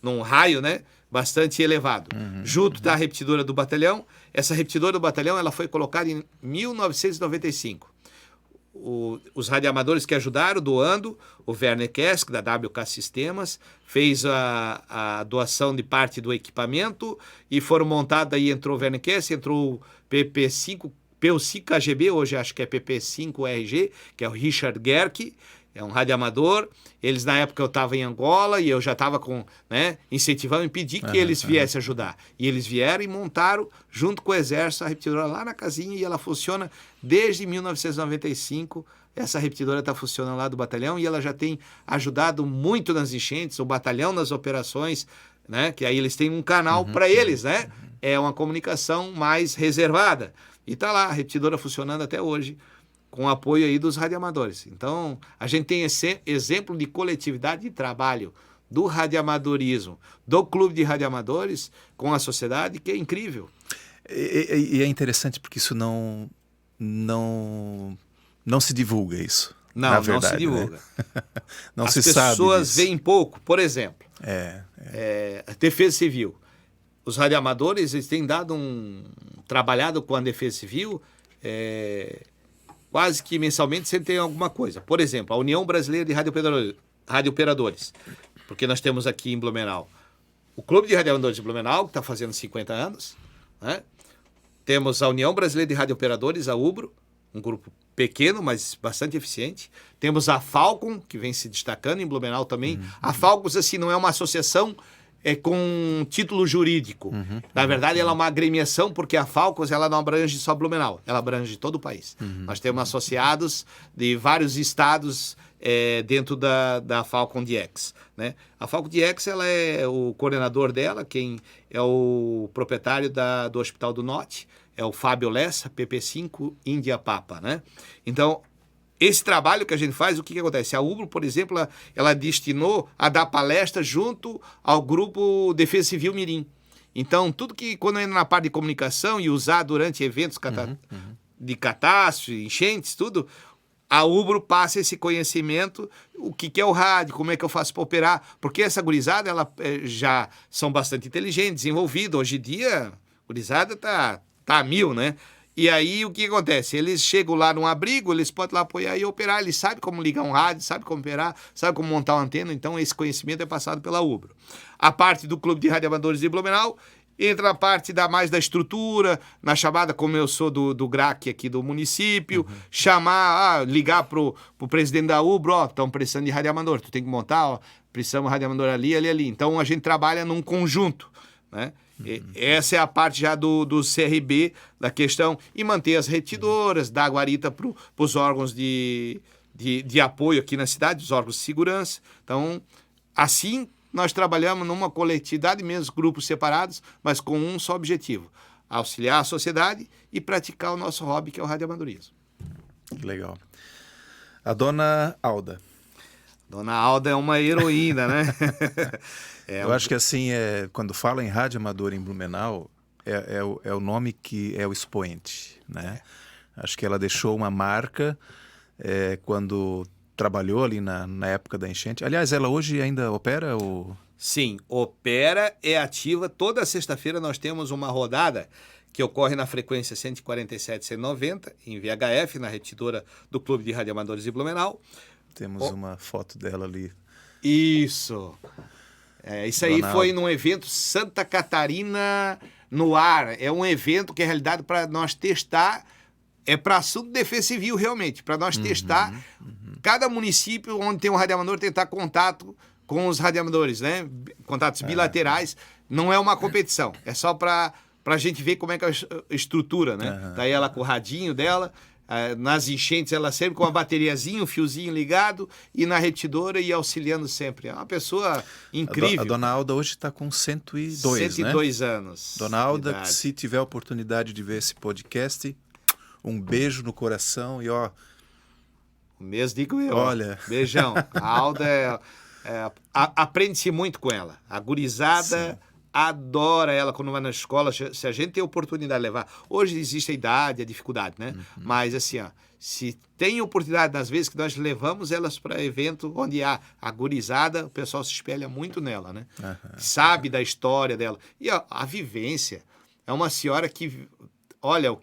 Speaker 2: num raio, né, bastante elevado. Junto da repetidora do batalhão, essa repetidora do batalhão ela foi colocada em 1995. Os radioamadores que ajudaram, doando, o Werner Kesk, da WK Sistemas, fez a doação de parte do equipamento e foram montados, aí entrou o Werner Kesk, entrou o PO5KGB, hoje acho que é PP5RG, que é o Richard Gerke, é um radioamador. Eles, na época, eu estava em Angola e eu já estava incentivando e pedi que eles viessem ajudar. E eles vieram e montaram, junto com o Exército, a repetidora lá na casinha, e ela funciona desde 1995. Essa repetidora está funcionando lá do batalhão e ela já tem ajudado muito nas enchentes, o batalhão nas operações, né? Que aí eles têm um canal para eles, né? É uma comunicação mais reservada. E está lá, a repetidora funcionando até hoje, com o apoio aí dos radioamadores. Então, a gente tem esse exemplo de coletividade de trabalho do radioamadorismo, do Clube de Radioamadores com a sociedade, que é incrível.
Speaker 1: E é interessante porque isso não se divulga isso.
Speaker 2: Não,
Speaker 1: verdade,
Speaker 2: não se divulga.
Speaker 1: Né? Não
Speaker 2: As
Speaker 1: se sabe
Speaker 2: pessoas
Speaker 1: disso.
Speaker 2: veem pouco. Por exemplo,
Speaker 1: É.
Speaker 2: a Defesa Civil. Os radioamadores eles têm dado trabalhado com a Defesa Civil quase que mensalmente sempre tem alguma coisa. Por exemplo, a União Brasileira de Radiooperadores, porque nós temos aqui em Blumenau o Clube de Radioamadores de Blumenau, que está fazendo 50 anos, né? Temos a União Brasileira de Radiooperadores, a UBRO, um grupo pequeno, mas bastante eficiente. Temos a Falcon, que vem se destacando em Blumenau também. A Falcon, assim, não é uma associação com título jurídico. Na verdade, ela é uma agremiação, porque a Falcons ela não abrange só Blumenau, ela abrange todo o país. Nós temos associados de vários estados dentro da Falcon DX, né? A Falcon DX, ela é o coordenador dela, quem é o proprietário do Hospital do Norte, é o Fábio Lessa, PP5 Índia Papa, né? Então, esse trabalho que a gente faz, o que acontece? A UBRO, por exemplo, ela destinou a dar palestra junto ao grupo Defesa Civil Mirim. Então, tudo que, quando entra na parte de comunicação e usar durante eventos de catástrofe, enchentes, tudo, a UBRO passa esse conhecimento, o que é o rádio, como é que eu faço para operar, porque essa gurizada, ela já são bastante inteligentes, desenvolvidas. Hoje em dia, a gurizada tá a mil, né? E aí, o que acontece? Eles chegam lá num abrigo, eles podem lá apoiar e operar, eles sabem como ligar um rádio, sabem como operar, sabem como montar uma antena, então esse conhecimento é passado pela UBRO. A parte do Clube de Radioamadores de Blumenau entra a parte mais da estrutura, na chamada, como eu sou do GRAC aqui do município, ligar pro presidente da UBRO, estão precisando de radioamador, tu tem que montar, precisamos de radioamador ali. Então, a gente trabalha num conjunto, né? Essa é a parte já do CRB, da questão, e manter as retidoras, dar guarita para os órgãos de apoio aqui na cidade, os órgãos de segurança. Então, assim, nós trabalhamos numa coletividade, mesmo grupos separados, mas com um só objetivo: auxiliar a sociedade e praticar o nosso hobby, que é o radioamadorismo.
Speaker 1: Que legal. A dona Alda.
Speaker 2: Dona Alda é uma heroína, né?
Speaker 1: Eu acho que assim, quando fala em rádio amador em Blumenau, é o nome que é o expoente, né? Acho que ela deixou uma marca quando trabalhou ali na época da enchente. Aliás, ela hoje ainda opera?
Speaker 2: Sim, opera, é ativa. Toda sexta-feira nós temos uma rodada que ocorre na frequência 147, 190, em VHF, na repetidora do Clube de Radioamadores de Blumenau.
Speaker 1: Temos uma foto dela ali.
Speaker 2: Isso. Isso aí foi num evento Santa Catarina no ar. É um evento que é realidade para nós testar, para assunto de defesa civil realmente, para nós testar cada município onde tem um radioamador tentar contato com os radioamadores, né? Contatos bilaterais. Não é uma competição, é só para para a gente ver como é que é a estrutura, né? Daí ela com o radinho dela, nas enchentes ela sempre com a bateriazinha, o fiozinho ligado, e na repetidora e auxiliando sempre. É uma pessoa incrível.
Speaker 1: A dona Alda hoje está com 102,
Speaker 2: 102 anos.
Speaker 1: Dona Alda, se tiver a oportunidade de ver esse podcast, um beijo no coração e ó...
Speaker 2: Mesmo digo eu.
Speaker 1: Olha...
Speaker 2: Beijão. A Alda aprende-se muito com ela. A gurizada... Sim. Adora ela quando vai na escola, se a gente tem oportunidade de levar. Hoje existe a idade, a dificuldade, né? Mas assim, ó, se tem oportunidade, nas vezes que nós levamos elas para evento onde há a gurizada, o pessoal se espelha muito nela, né? Sabe da história dela. E ó, a vivência. É uma senhora que, olha,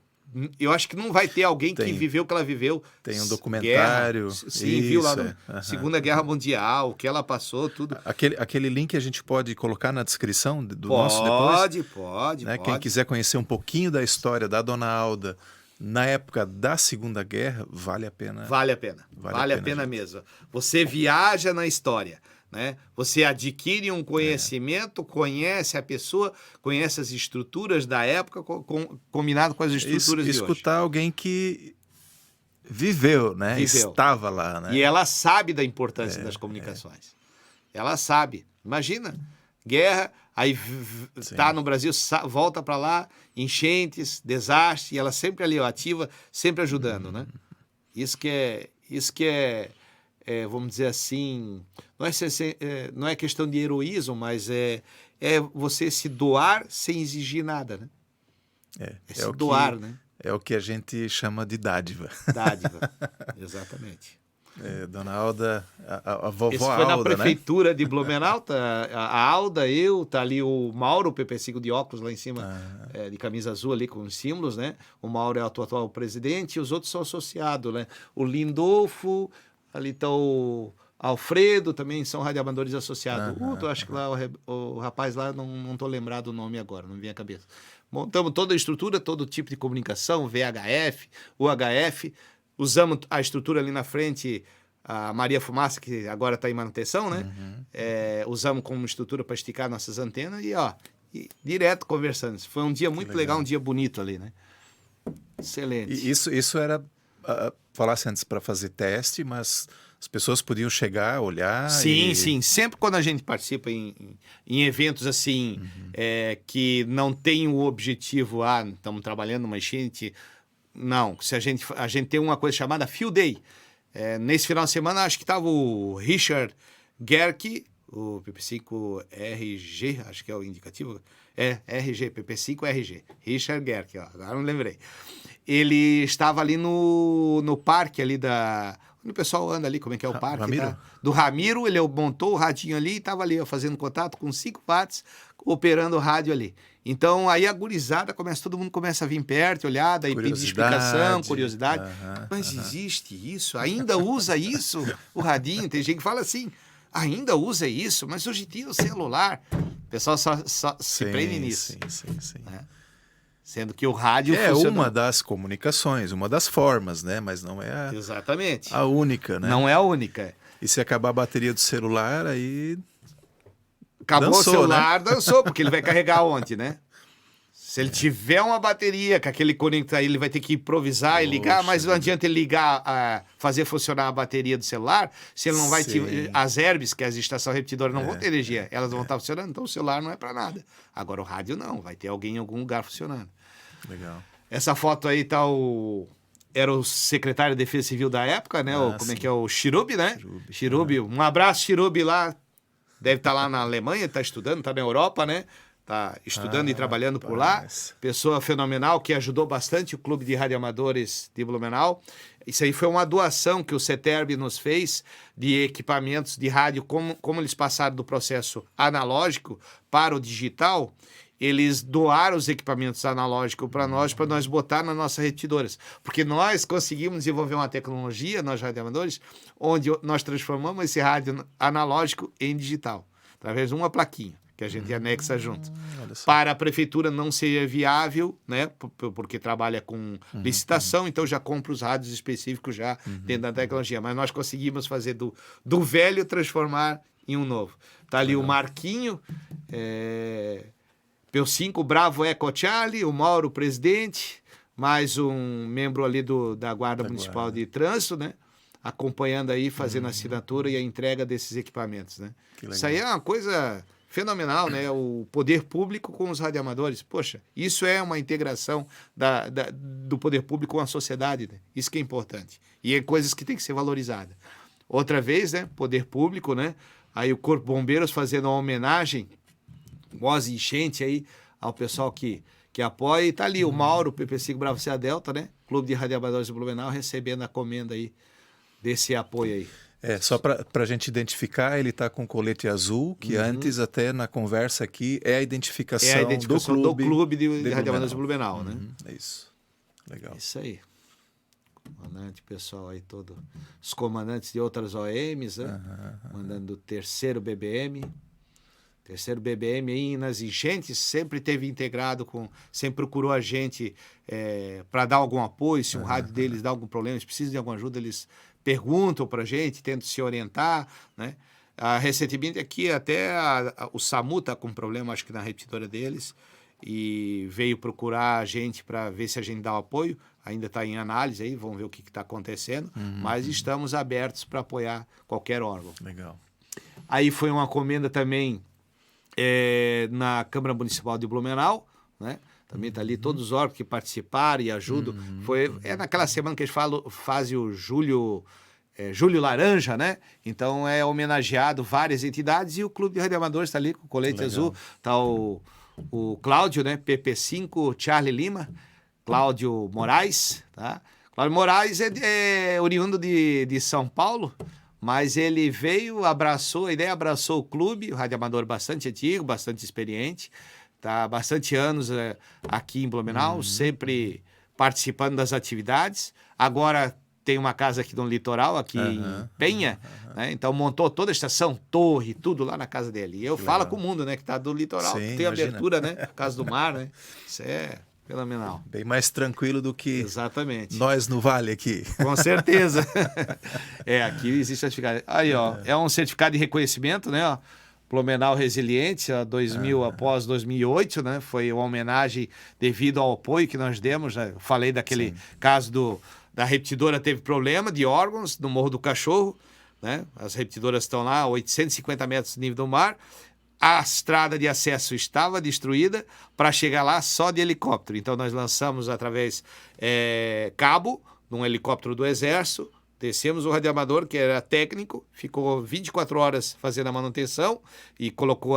Speaker 2: eu acho que não vai ter alguém que viveu o que ela viveu.
Speaker 1: Tem um documentário.
Speaker 2: Guerra, sim, viu lá na Segunda Guerra Mundial, o que ela passou, tudo.
Speaker 1: Aquele link a gente pode colocar na descrição do nosso depois?
Speaker 2: Pode.
Speaker 1: Quem quiser conhecer um pouquinho da história da Dona Alda na época da Segunda Guerra, vale a pena.
Speaker 2: Vale a pena mesmo. Você viaja na história. Né? Você adquire um conhecimento, conhece a pessoa, conhece as estruturas da época, combinado com as estruturas de hoje.
Speaker 1: Escutar alguém que viveu, né? Estava lá. Né?
Speaker 2: E ela sabe da importância das comunicações. Ela sabe. Imagina, guerra, aí tá no Brasil, volta para lá, enchentes, desastre, e ela sempre ali, ativa, sempre ajudando. Né? Isso que é vamos dizer assim, não é questão de heroísmo, mas é você se doar sem exigir nada, né? Se doar, né?
Speaker 1: É o que a gente chama de dádiva.
Speaker 2: Dádiva, exatamente.
Speaker 1: Dona Alda, a vovó
Speaker 2: Esse foi
Speaker 1: Alda,
Speaker 2: na prefeitura de Blumenau, tá a Alda, tá ali o Mauro, o PP5 de óculos lá em cima, de camisa azul ali com os símbolos, né? O Mauro é o atual presidente e os outros são associados, né? O Lindolfo, ali está o Alfredo, também são radioamadores associados. Eu acho que lá o rapaz lá, não estou lembrado o nome agora, não me vem à cabeça. Montamos toda a estrutura, todo tipo de comunicação, VHF, UHF, usamos a estrutura ali na frente, a Maria Fumaça, que agora está em manutenção, né? Usamos como estrutura para esticar nossas antenas e direto conversando. Foi um dia muito legal, um dia bonito ali, né? Excelente.
Speaker 1: E isso era... falasse antes para fazer teste, mas as pessoas podiam chegar, olhar...
Speaker 2: Sim. Sempre quando a gente participa em eventos assim, que não tem o objetivo, estamos trabalhando uma enchente... Não, se a gente tem uma coisa chamada Field Day. Nesse final de semana, acho que estava o Richard Gerke, o PP5RG, acho que é o indicativo. RG, PP5RG. Richard Gerke, agora não lembrei. Ele estava ali no parque ali onde o pessoal anda ali, como é que é o parque?
Speaker 1: Ramiro?
Speaker 2: Tá? Do Ramiro, ele montou o radinho ali e estava ali fazendo contato com 5 watts, operando o rádio ali. Então, aí a gurizada todo mundo começa a vir perto, olhar, daí pedir explicação, curiosidade. Mas existe isso? Ainda usa isso? O radinho? Tem gente que fala assim, ainda usa isso? Mas hoje em dia o celular... O pessoal só se prende nisso.
Speaker 1: Sim.
Speaker 2: Né? Sendo que o rádio
Speaker 1: funciona... uma das comunicações, uma das formas, né? Mas não é
Speaker 2: exatamente
Speaker 1: a única, né?
Speaker 2: Não é a única.
Speaker 1: E se acabar a bateria do celular, aí...
Speaker 2: Acabou
Speaker 1: dançou,
Speaker 2: o celular,
Speaker 1: né?
Speaker 2: Dançou, porque ele vai carregar onde, né? Se ele tiver uma bateria com aquele conector aí, ele vai ter que improvisar e ligar, mas não adianta ele ligar, fazer funcionar a bateria do celular, se ele não vai ter... As herbes, que é as estações repetidoras, não vão ter energia, elas vão estar funcionando, então o celular não é para nada. Agora o rádio não, vai ter alguém em algum lugar funcionando.
Speaker 1: Legal.
Speaker 2: Essa foto aí tá era o secretário de Defesa Civil da época, né? Como é que é? O Chirubi, né? Chirubi. Um abraço, Chirubi, lá. Deve estar lá na Alemanha, está estudando, está na Europa, né? Está estudando e trabalhando por lá. Pessoa fenomenal que ajudou bastante o Clube de Radioamadores de Blumenau. Isso aí foi uma doação que o CETERB nos fez de equipamentos de rádio, como eles passaram do processo analógico para o digital. Eles doaram os equipamentos analógicos para nós botar nas nossas repetidoras. Porque nós conseguimos desenvolver uma tecnologia, nós radioamadores, onde nós transformamos esse rádio analógico em digital, através de uma plaquinha que a gente anexa junto. Para a prefeitura não ser viável, né, porque trabalha com licitação, então já compra os rádios específicos já dentro da tecnologia. Mas nós conseguimos fazer do velho transformar em um novo. Tá ali o Marquinho, P5 Bravo Eco Charlie, o Mauro, presidente, mais um membro ali da Guarda Municipal de Trânsito, né? Acompanhando aí, fazendo a assinatura e a entrega desses equipamentos, né? Isso aí é uma coisa fenomenal, né? O poder público com os radioamadores. Poxa, isso é uma integração do poder público com a sociedade, né? Isso que é importante. E é coisas que tem que ser valorizadas. Outra vez, né? Poder público, né? Aí o Corpo de Bombeiros fazendo uma homenagem, voz enchente aí ao pessoal que apoia. E tá ali o Mauro, PP5 Bravo Sea Delta, né? Clube de Radioamadores de Blumenau, recebendo a comenda aí desse apoio aí.
Speaker 1: Só para a gente identificar, ele está com colete azul, que antes, até na conversa aqui, é a identificação,
Speaker 2: do clube de Radioamadores de Blumenau, né?
Speaker 1: É isso. Legal.
Speaker 2: Isso aí. Comandante, pessoal aí todo. Os comandantes de outras OMs, né? Mandando o terceiro BBM. Terceiro BBM aí nas enchentes, sempre teve integrado sempre procurou a gente para dar algum apoio, se o rádio deles dá algum problema, eles precisam de alguma ajuda, eles perguntam para a gente, tentam se orientar, né? Recentemente aqui até o SAMU está com um problema, acho que na repetidora deles, e veio procurar a gente para ver se a gente dá o apoio, ainda está em análise aí, vamos ver o que está acontecendo, mas estamos abertos para apoiar qualquer órgão.
Speaker 1: Legal.
Speaker 2: Aí foi uma comenda também na Câmara Municipal de Blumenau, né? Também está ali todos os órgãos que participaram e ajudam. É naquela semana que eles fazem o Júlio Laranja, né? Então é homenageado várias entidades e o Clube de Radioamadores está ali com o colete azul. Está o Cláudio, né? PP5 Charlie Lima, Cláudio Moraes, tá? Cláudio Moraes é oriundo de São Paulo, mas ele veio, abraçou a ideia, abraçou o clube, o radioamador bastante antigo, bastante experiente, tá há bastante anos aqui em Blumenau, sempre participando das atividades. Agora tem uma casa aqui no litoral, aqui em Penha, né? Então montou toda a estação, torre, tudo lá na casa dele. E eu falo com o mundo, né, que tá do litoral,
Speaker 1: Sim,
Speaker 2: tem
Speaker 1: imagina.
Speaker 2: abertura, né, casa do mar, né? Isso é fenomenal.
Speaker 1: Bem mais tranquilo do que
Speaker 2: Exatamente.
Speaker 1: nós no Vale aqui.
Speaker 2: Com certeza. Aqui existe certificado. Aí, ó, é um certificado de reconhecimento, né, ó. Blumenau Resiliente, 2000 após 2008, né? Foi uma homenagem devido ao apoio que nós demos, né? Eu falei daquele caso da repetidora teve problema de órgãos no Morro do Cachorro, né? As repetidoras estão lá a 850 metros do nível do mar. A estrada de acesso estava destruída, para chegar lá só de helicóptero. Então nós lançamos através cabo, num helicóptero do Exército, descemos o radioamador, que era técnico, ficou 24 horas fazendo a manutenção e colocou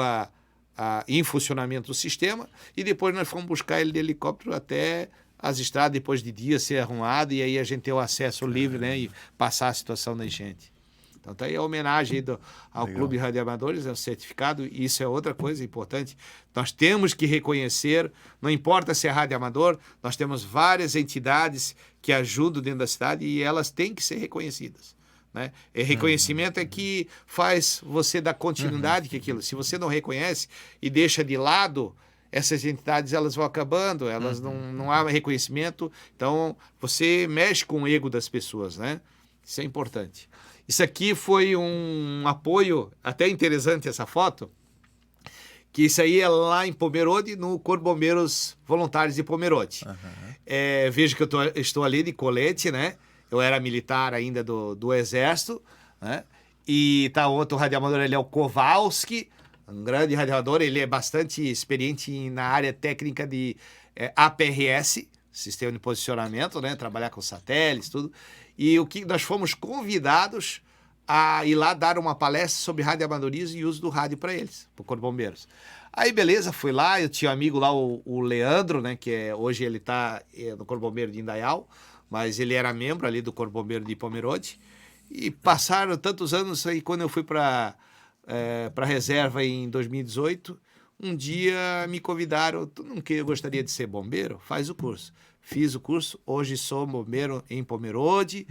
Speaker 2: em funcionamento o sistema, e depois nós fomos buscar ele de helicóptero até as estradas, depois de dias ser arrumado, e aí a gente ter o acesso livre, né, e passar a situação da enchente. Então tá aí a homenagem ao Clube de Radioamadores, é o certificado, e isso é outra coisa importante. Nós temos que reconhecer, não importa se é radioamador, nós temos várias entidades que ajudam dentro da cidade e elas têm que ser reconhecidas, né? E reconhecimento é que faz você dar continuidade que aquilo. Se você não reconhece e deixa de lado, essas entidades elas vão acabando, elas não há reconhecimento, então você mexe com o ego das pessoas, né? Isso é importante. Isso aqui foi um apoio, até interessante essa foto, que isso aí é lá em Pomerode, no Corpo de Bombeiros Voluntários de Pomerode. Veja que eu estou ali de colete, né? Eu era militar ainda do Exército, né? E tá outro radioamador, ele é o Kowalski, um grande radioamador, ele é bastante experiente na área técnica de APRS, Sistema de Posicionamento, né? Trabalhar com satélites, tudo. E nós fomos convidados a ir lá dar uma palestra sobre radioamadorismo e uso do rádio para eles, para o Corpo de Bombeiros. Aí, beleza, fui lá, eu tinha um amigo lá, o Leandro, né, que hoje ele está no Corpo de Bombeiro de Indaial, mas ele era membro ali do Corpo de Bombeiro de Pomerode. E passaram tantos anos aí, quando eu fui para a reserva em 2018, um dia me convidaram, tu não gostaria de ser bombeiro? Faz o curso. Fiz o curso, hoje sou bombeiro em Pomerode.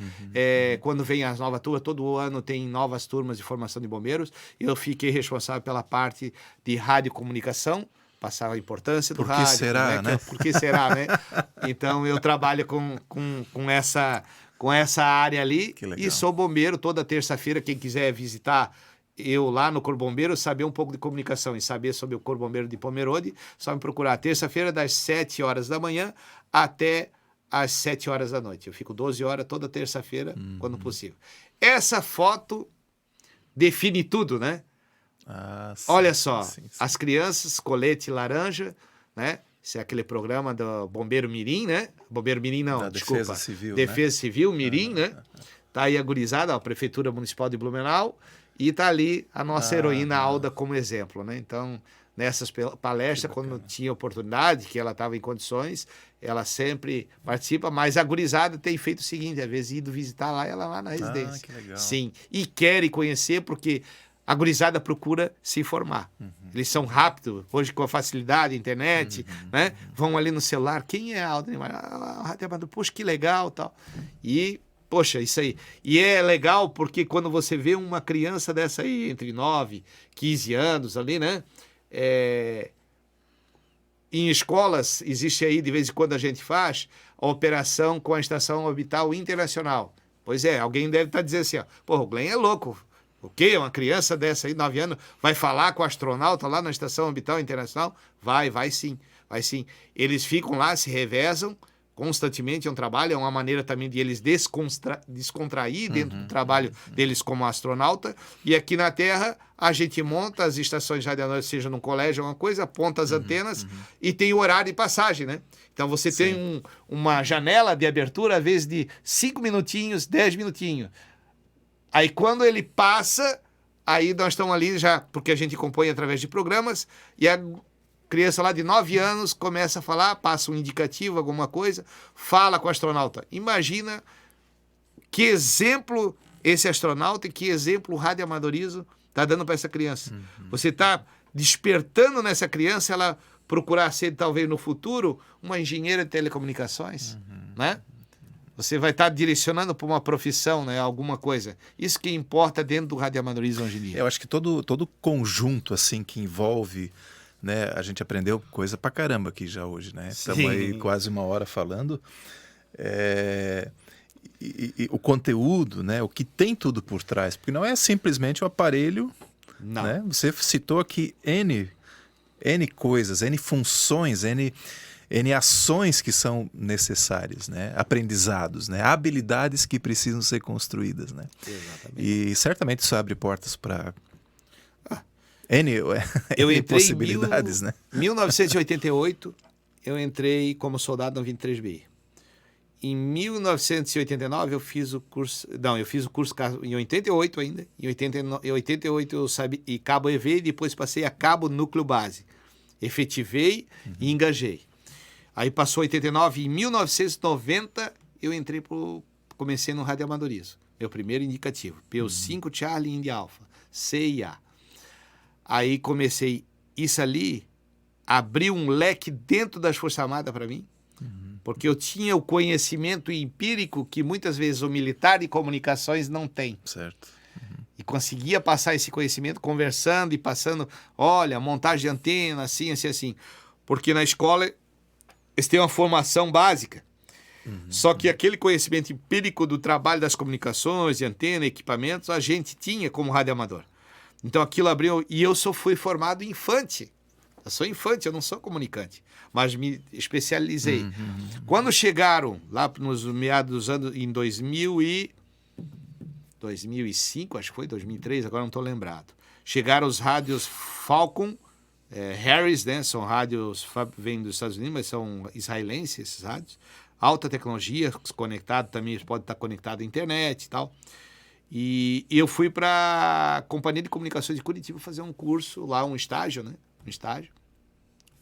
Speaker 2: Quando vem as novas turmas, todo ano tem novas turmas de formação de bombeiros. Eu fiquei responsável pela parte de radiocomunicação, passar a importância do rádio. Por que
Speaker 1: será, né?
Speaker 2: Por que será, né? Então eu trabalho com essa área ali e sou bombeiro toda terça-feira. Quem quiser visitar, eu lá no Corpo Bombeiro saber um pouco de comunicação e saber sobre o Corpo Bombeiro de Pomerode, só me procurar terça-feira das 7 horas da manhã até às 7 horas da noite. Eu fico 12 horas toda terça-feira, quando possível. Essa foto define tudo, né?
Speaker 1: Sim,
Speaker 2: Olha só,
Speaker 1: sim.
Speaker 2: as crianças, colete laranja, né? Esse é aquele programa do Bombeiro Mirim, né? Bombeiro Mirim não,
Speaker 1: Da
Speaker 2: desculpa.
Speaker 1: Defesa Civil,
Speaker 2: Defesa Civil, Mirim, né? Tá aí a gurizada, a Prefeitura Municipal de Blumenau, e tá ali a nossa heroína Alda como exemplo, né? Então, nessas palestras, quando tinha oportunidade, que ela estava em condições, ela sempre participa, mas a gurizada tem feito o seguinte, às vezes ido visitar lá, ela lá na residência.
Speaker 1: Que legal.
Speaker 2: Sim, e querem conhecer, porque a gurizada procura se informar. Eles são rápidos, hoje com a facilidade, internet, né? Vão ali no celular, quem é a Alda? Rádio Amador, poxa, que legal, tal. E, poxa, isso aí. E é legal porque quando você vê uma criança dessa aí, entre 9, 15 anos ali, né? Em escolas, existe aí, de vez em quando a gente faz, a operação com a Estação Orbital Internacional. Pois é, alguém deve estar dizendo assim, ó, pô, o Glenn é louco. O quê? Uma criança dessa aí, 9 anos, vai falar com o astronauta lá na Estação Orbital Internacional? Vai sim, vai sim. Eles ficam lá, se revezam constantemente, é um trabalho, é uma maneira também de eles descontrair dentro do trabalho deles como astronauta. E aqui na Terra, a gente monta as estações de radioanálisis, seja num colégio, alguma coisa, aponta as antenas e tem o horário de passagem, né? Então você tem uma janela de abertura, às vezes de 5 minutinhos, 10 minutinhos. Aí quando ele passa, aí nós estamos ali já, porque a gente compõe através de programas, e a criança lá de 9 anos começa a falar, passa um indicativo, alguma coisa, fala com o astronauta. Imagina que exemplo esse astronauta e que exemplo o radioamadorismo está dando para essa criança. Você está despertando nessa criança ela procurar ser, talvez no futuro, uma engenheira de telecomunicações, né? Você vai estar direcionando para uma profissão, né? Alguma coisa. Isso que importa dentro do radioamadorismo hoje em dia.
Speaker 1: Eu acho que todo conjunto assim que envolve, né? A gente aprendeu coisa pra caramba aqui já hoje, né? Estamos aí quase 1 hora falando. E o conteúdo, né? O que tem tudo por trás. Porque não é simplesmente o aparelho.
Speaker 2: Não.
Speaker 1: Né? Você citou aqui N coisas, N funções, N ações que são necessárias, né? Aprendizados, né? Habilidades que precisam ser construídas, né?
Speaker 2: Exatamente.
Speaker 1: E certamente isso abre portas para N
Speaker 2: Eu entrei
Speaker 1: possibilidades, né?
Speaker 2: Em 1988, eu entrei como soldado no 23BI. Em 1989 eu fiz o curso... Não, eu fiz o curso em 88 ainda. Em 88 eu saí e cabo EV e depois passei a cabo núcleo base. Efetivei e engajei. Aí passou 89, em 1990 eu comecei no radioamadorismo. Meu primeiro indicativo, PO5 Charlie India Alpha, CIA. Aí comecei, isso ali abriu um leque dentro das Forças Armadas para mim, porque eu tinha o conhecimento empírico que muitas vezes o militar de comunicações não tem.
Speaker 1: Certo.
Speaker 2: E conseguia passar esse conhecimento conversando e passando, olha, montagem de antena, assim, assim, assim. Porque na escola eles têm uma formação básica. Só que aquele conhecimento empírico do trabalho das comunicações, de antena, equipamentos, a gente tinha como radioamador. Então aquilo abriu... E eu fui formado infante. Eu sou infante, eu não sou comunicante. Mas me especializei. Quando chegaram, lá nos meados dos anos, em 2005, acho que foi, 2003, agora não estou lembrado. Chegaram os rádios Falcon, Harris, né? São rádios, vêm dos Estados Unidos, mas são israelenses esses rádios. Alta tecnologia, conectado também, pode estar conectado à internet e tal. E eu fui para a Companhia de Comunicações de Curitiba fazer um curso lá, um estágio, né? Um estágio,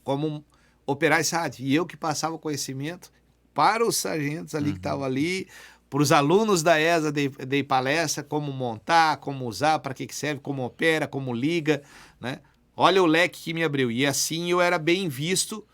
Speaker 2: como operar esse rádio. E eu que passava conhecimento para os sargentos ali que estavam ali, para os alunos da ESA, dei palestra, como montar, como usar, para que serve, como opera, como liga, né? Olha o leque que me abriu. E assim eu era bem visto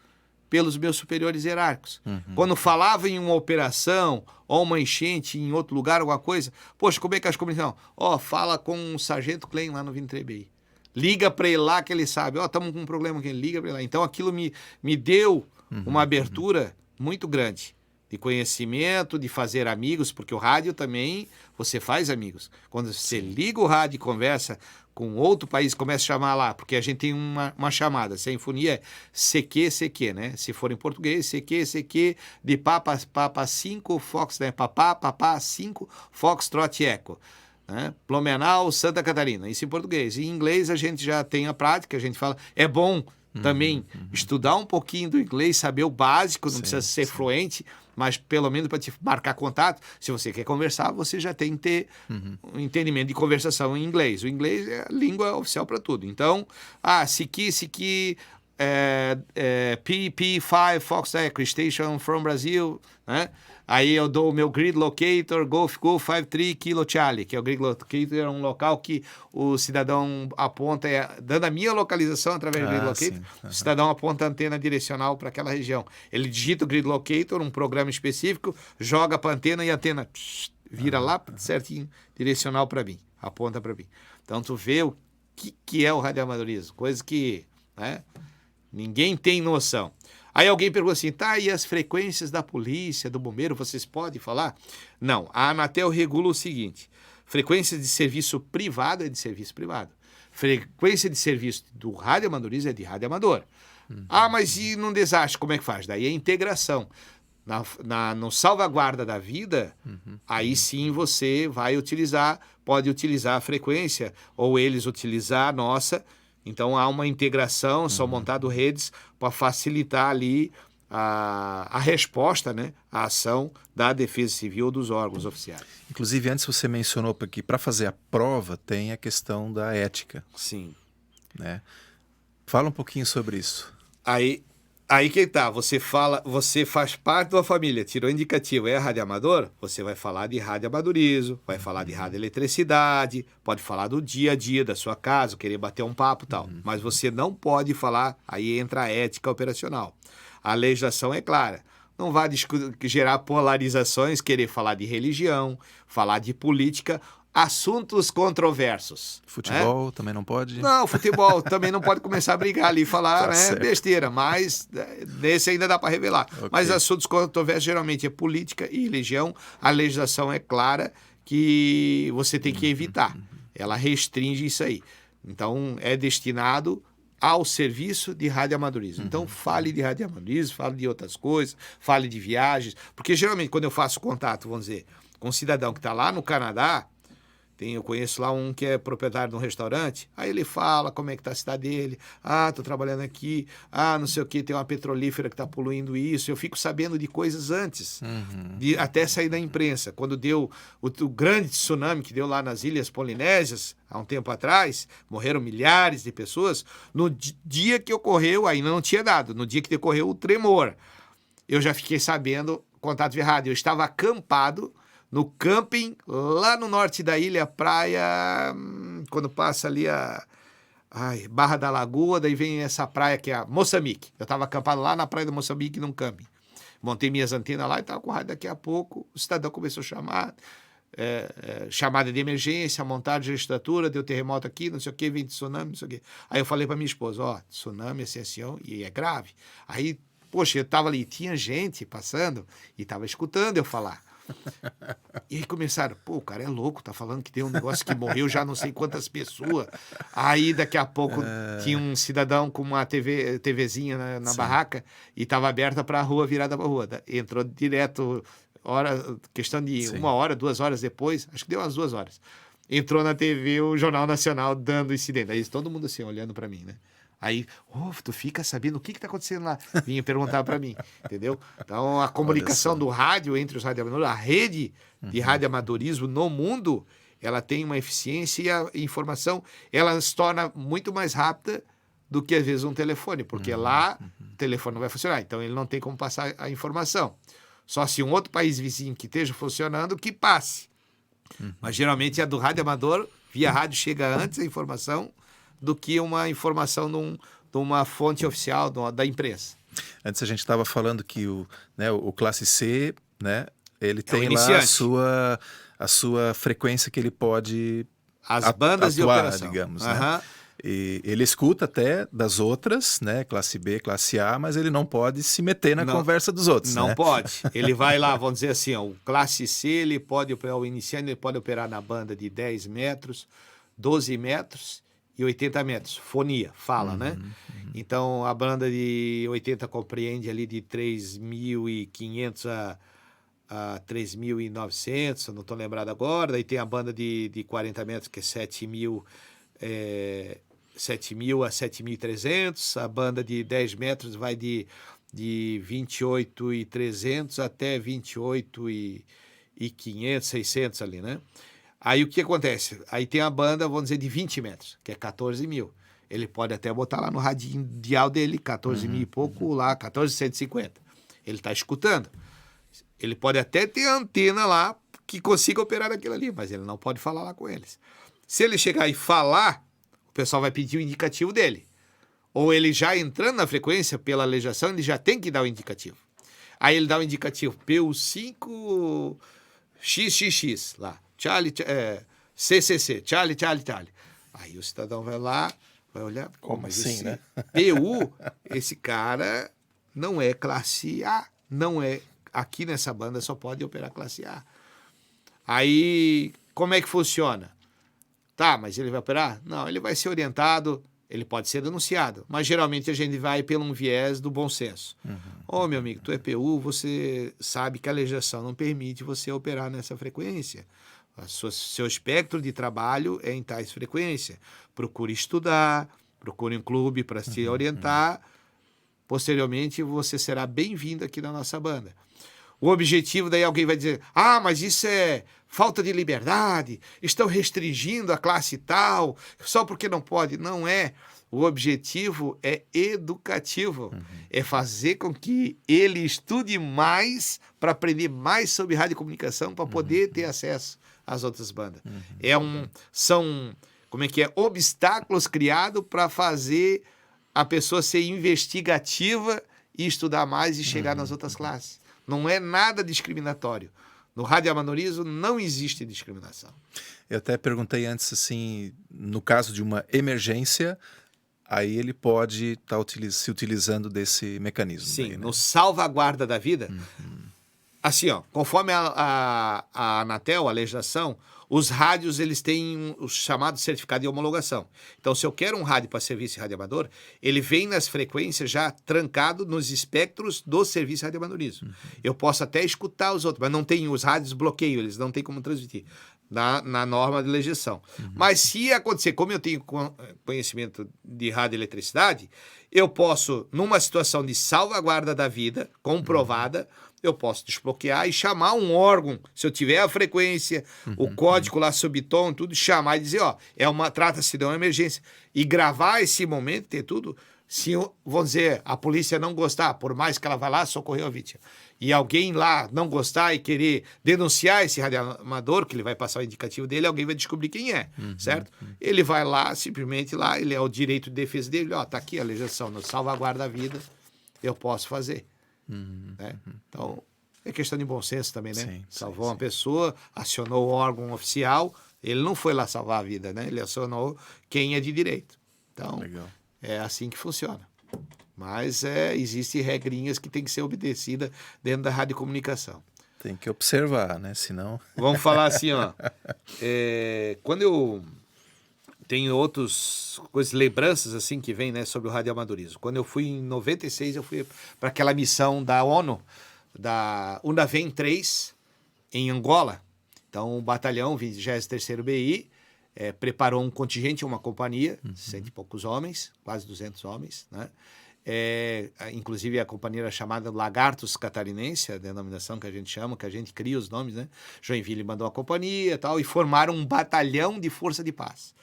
Speaker 2: pelos meus superiores hierárquicos. Quando falava em uma operação ou uma enchente em outro lugar, alguma coisa, poxa, como é que as comunicações... fala com o sargento Klein lá no 23BI. Liga para ele lá que ele sabe. Estamos com um problema aqui, liga para ele lá. Então aquilo me deu uma abertura muito grande. de conhecimento, de fazer amigos, porque o rádio também você faz amigos. Quando você liga o rádio e conversa com outro país, começa a chamar lá, porque a gente tem uma chamada, sinfonia é CQ, né? Se for em português, CQ, de Papa 5, Fox, né? Papá 5, Foxtrot Eco. Né? Blumenau, Santa Catarina, isso em português. Em inglês a gente já tem a prática, a gente fala, é bom também estudar um pouquinho do inglês, saber o básico, não precisa ser fluente, mas pelo menos para te marcar contato. Se você quer conversar, você já tem que ter um entendimento de conversação em inglês. O inglês é a língua oficial para tudo. Então, Siki, PP5 Fox Echo Station from Brasil, né? Aí eu dou o meu grid locator, Golf 53 Kilo Charlie, que é o grid locator, é um local que o cidadão aponta, dando a minha localização através do grid locator, o cidadão aponta a antena direcional para aquela região. Ele digita o grid locator, um programa específico, joga para a antena e a antena vira lá certinho, direcional para mim, aponta para mim. Então tu vê o que é o radioamadorismo, coisa que, né, ninguém tem noção. Aí alguém pergunta assim, e as frequências da polícia, do bombeiro, vocês podem falar? Não, a Anatel regula o seguinte, frequência de serviço privado é de serviço privado, frequência de serviço do radioamadorismo é de radioamador. Mas e num desastre, como é que faz? Daí é integração. No salvaguarda da vida, aí sim você pode utilizar a frequência, ou eles utilizar a nossa. Então há uma integração, são montadas redes para facilitar ali a resposta, né, a ação da Defesa Civil dos órgãos oficiais.
Speaker 1: Inclusive, antes você mencionou que para fazer a prova tem a questão da ética.
Speaker 2: Sim.
Speaker 1: Né? Fala um pouquinho sobre isso.
Speaker 2: Aí que tá, você faz parte de uma família, tirou indicativo, é radioamador, você vai falar de radioamadorismo, vai falar de radioeletricidade, pode falar do dia a dia da sua casa, querer bater um papo e tal, mas você não pode falar, aí entra a ética operacional. A legislação é clara, não vai gerar polarizações, querer falar de religião, falar de política, assuntos controversos.
Speaker 1: Futebol também não pode?
Speaker 2: Não, futebol também não pode começar a brigar ali e falar, né, besteira, mas nesse ainda dá para revelar. Okay. Mas assuntos controversos geralmente é política e religião. A legislação é clara que você tem que evitar. Ela restringe isso aí. Então, é destinado ao serviço de radioamadorismo. Então, fale de radioamadorismo, fale de outras coisas, fale de viagens. Porque geralmente, quando eu faço contato, vamos dizer, com um cidadão que está lá no Canadá, eu conheço lá um que é proprietário de um restaurante, aí ele fala como é que está a cidade dele, tô trabalhando aqui, não sei o que, tem uma petrolífera que está poluindo isso, eu fico sabendo de coisas antes, de até sair da imprensa. Quando deu o grande tsunami que deu lá nas Ilhas Polinésias, há um tempo atrás, morreram milhares de pessoas, no dia que ocorreu, ainda não tinha dado, no dia que decorreu o tremor, eu já fiquei sabendo, contato de rádio, eu estava acampado no camping, lá no norte da ilha, praia, quando passa ali Barra da Lagoa, daí vem essa praia que é a Moçambique. Eu estava acampado lá na praia da Moçambique, num camping. Montei minhas antenas lá e estava com rádio. Daqui a pouco, o cidadão começou a chamar, chamada de emergência, montagem de registratura, deu terremoto aqui, não sei o que, vem de tsunami, não sei o que. Aí eu falei para minha esposa, tsunami, assim, e é grave. Aí, poxa, eu estava ali, tinha gente passando e estava escutando eu falar. E aí começaram, o cara é louco, tá falando que tem um negócio que morreu já não sei quantas pessoas. Aí daqui a pouco tinha um cidadão com uma TVzinha na barraca e tava aberta para a rua, virada para a rua. Entrou direto, questão de 1 hora, 2 horas depois, acho que deu umas 2 horas. Entrou na TV o Jornal Nacional dando incidente. Aí todo mundo assim, olhando para mim, né? Aí, tu fica sabendo o que está acontecendo lá? Vinha perguntar para mim, entendeu? Então, a comunicação do rádio entre os radioamadores, a rede de radioamadorismo no mundo, ela tem uma eficiência e a informação, ela se torna muito mais rápida do que, às vezes, um telefone, porque lá o telefone não vai funcionar, então ele não tem como passar a informação. Só se um outro país vizinho que esteja funcionando, que passe. Mas, geralmente, a do radioamador, via rádio, chega antes a informação do que uma informação de uma fonte oficial da imprensa.
Speaker 1: Antes a gente estava falando que o classe C, né, ele tem lá a sua frequência que ele pode
Speaker 2: bandas
Speaker 1: atuar,
Speaker 2: de operação.
Speaker 1: digamos. Né? E ele escuta até das outras, né? Classe B, classe A, mas ele não pode se meter na conversa dos outros,
Speaker 2: Não
Speaker 1: né?
Speaker 2: pode. Ele vai lá, vamos dizer assim, ó, o classe C, ele pode operar, o iniciante, ele pode operar na banda de 10 metros, 12 metros e 80 metros. Fonia, fala, né? Então, a banda de 80 compreende ali de 3.500 a 3.900, não estou lembrado agora. Daí tem a banda de 40 metros, que é 7.000 a 7.300. A banda de 10 metros vai de 28.300 até 28.500, 600 ali, né? Aí o que acontece? Aí tem a banda, vamos dizer, de 20 metros, que é 14.000. Ele pode até botar lá no radinho dial dele, 14.000 e pouco lá, 14.150. Ele está escutando. Ele pode até ter a antena lá que consiga operar aquilo ali, mas ele não pode falar lá com eles. Se ele chegar e falar, o pessoal vai pedir o indicativo dele. Ou ele já entrando na frequência, pela legislação, ele já tem que dar o indicativo. Aí ele dá o indicativo PU5XXX lá, Charlie, CCC, Charlie. Aí o cidadão vai lá, vai olhar,
Speaker 1: como
Speaker 2: mas
Speaker 1: assim,
Speaker 2: esse
Speaker 1: né?
Speaker 2: PU, esse cara não é classe A, não é, aqui nessa banda só pode operar classe A. Aí, como é que funciona? Tá, mas ele vai operar? Não, ele vai ser orientado, ele pode ser denunciado, mas geralmente a gente vai pelo um viés do bom senso. Meu amigo, tu é PU, você sabe que a legislação não permite você operar nessa frequência. Seu espectro de trabalho é em tais frequência. Procure estudar, procure um clube para se orientar. Posteriormente, você será bem-vindo aqui na nossa banda. O objetivo, daí alguém vai dizer, mas isso é falta de liberdade, estão restringindo a classe tal, só porque não pode. Não é. O objetivo é educativo, é fazer com que ele estude mais para aprender mais sobre rádio e comunicação, para poder ter acesso às outras bandas. São obstáculos criados para fazer a pessoa ser investigativa e estudar mais e chegar nas outras classes. Não é nada discriminatório. No radioamadorismo não existe discriminação.
Speaker 1: Eu até perguntei antes, assim, no caso de uma emergência, aí ele pode estar se utilizando desse mecanismo.
Speaker 2: Sim,
Speaker 1: daí, né?
Speaker 2: no salvaguarda da vida, assim, conforme a Anatel, a legislação, os rádios eles têm o chamado certificado de homologação. Então, se eu quero um rádio para serviço radioamador, ele vem nas frequências já trancado nos espectros do serviço radioamadorismo. Eu posso até escutar os outros, mas não tem os rádios bloqueio, eles não têm como transmitir na norma de legislação. Mas se acontecer, como eu tenho conhecimento de radioeletricidade, eu posso, numa situação de salvaguarda da vida comprovada, eu posso desbloquear e chamar um órgão, se eu tiver a frequência, o código lá subtom, tudo, chamar e dizer, trata-se de uma emergência. E gravar esse momento, ter tudo, se, vamos dizer, a polícia não gostar, por mais que ela vá lá socorrer a vítima, e alguém lá não gostar e querer denunciar esse radioamador, que ele vai passar o indicativo dele, alguém vai descobrir quem é, certo? Ele vai lá, simplesmente lá, ele é o direito de defesa dele, tá aqui a legislação, no salvaguarda da vida, eu posso fazer. Né? Então, é questão de bom senso também, né?
Speaker 1: Sim,
Speaker 2: Salvou uma pessoa, acionou o órgão oficial, ele não foi lá salvar a vida, né? Ele acionou quem é de direito. Então,
Speaker 1: Legal.
Speaker 2: é assim que funciona. Mas existem regrinhas que têm que ser obedecidas dentro da radiocomunicação.
Speaker 1: Tem que observar, né? Senão...
Speaker 2: Vamos falar assim, quando eu tenho outras coisas, lembranças assim que vem, né, sobre o radioamadorismo. Quando eu fui em 96, eu fui para aquela missão da ONU, da UNAVEM 3, em Angola. Então, o batalhão 23º BI preparou um contingente, uma companhia, 100 e poucos homens, quase 200 homens, né? Inclusive a companhia era chamada Lagartos Catarinense, a denominação que a gente chama, que a gente cria os nomes, né? Joinville mandou a companhia e tal, e formaram um batalhão de força de paz.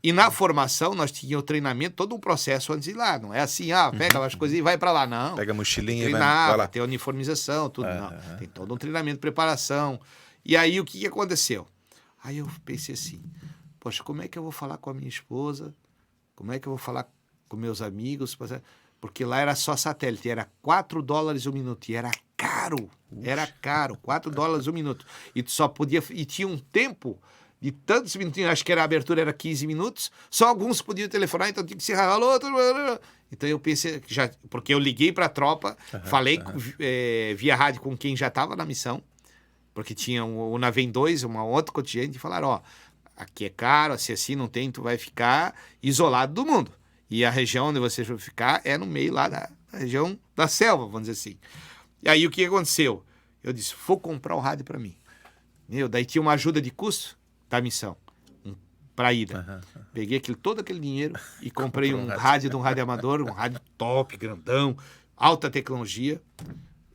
Speaker 2: E na formação nós tínhamos o treinamento, todo um processo antes de ir lá. Não é assim, pega as coisas e vai para lá, não.
Speaker 1: Pega a mochilinha e vai lá.
Speaker 2: Tem uniformização, tudo, não. Tem todo um treinamento, preparação. E aí o que aconteceu? Aí eu pensei assim, poxa, como é que eu vou falar com a minha esposa? Como é que eu vou falar com meus amigos? Porque lá era só satélite, era $4 o minuto, e era caro, $4 o minuto. E tu só podia, e tinha um tempo de tantos minutinhos, acho que a abertura era 15 minutos, só alguns podiam telefonar, então tinha que se alô. Então eu pensei, porque eu liguei para a tropa, falei via rádio com quem já estava na missão, porque tinha o Navem 2, uma outra contingente, e falaram, ó, aqui é caro, assim não tem, tu vai ficar isolado do mundo. E a região onde você vai ficar é no meio lá da região da selva, vamos dizer assim. E aí o que aconteceu? Eu disse, vou comprar o rádio para mim. Daí tinha uma ajuda de custo da missão, para a ida. Peguei todo aquele dinheiro e comprei um rádio de um rádio amador, um rádio top, grandão, alta tecnologia.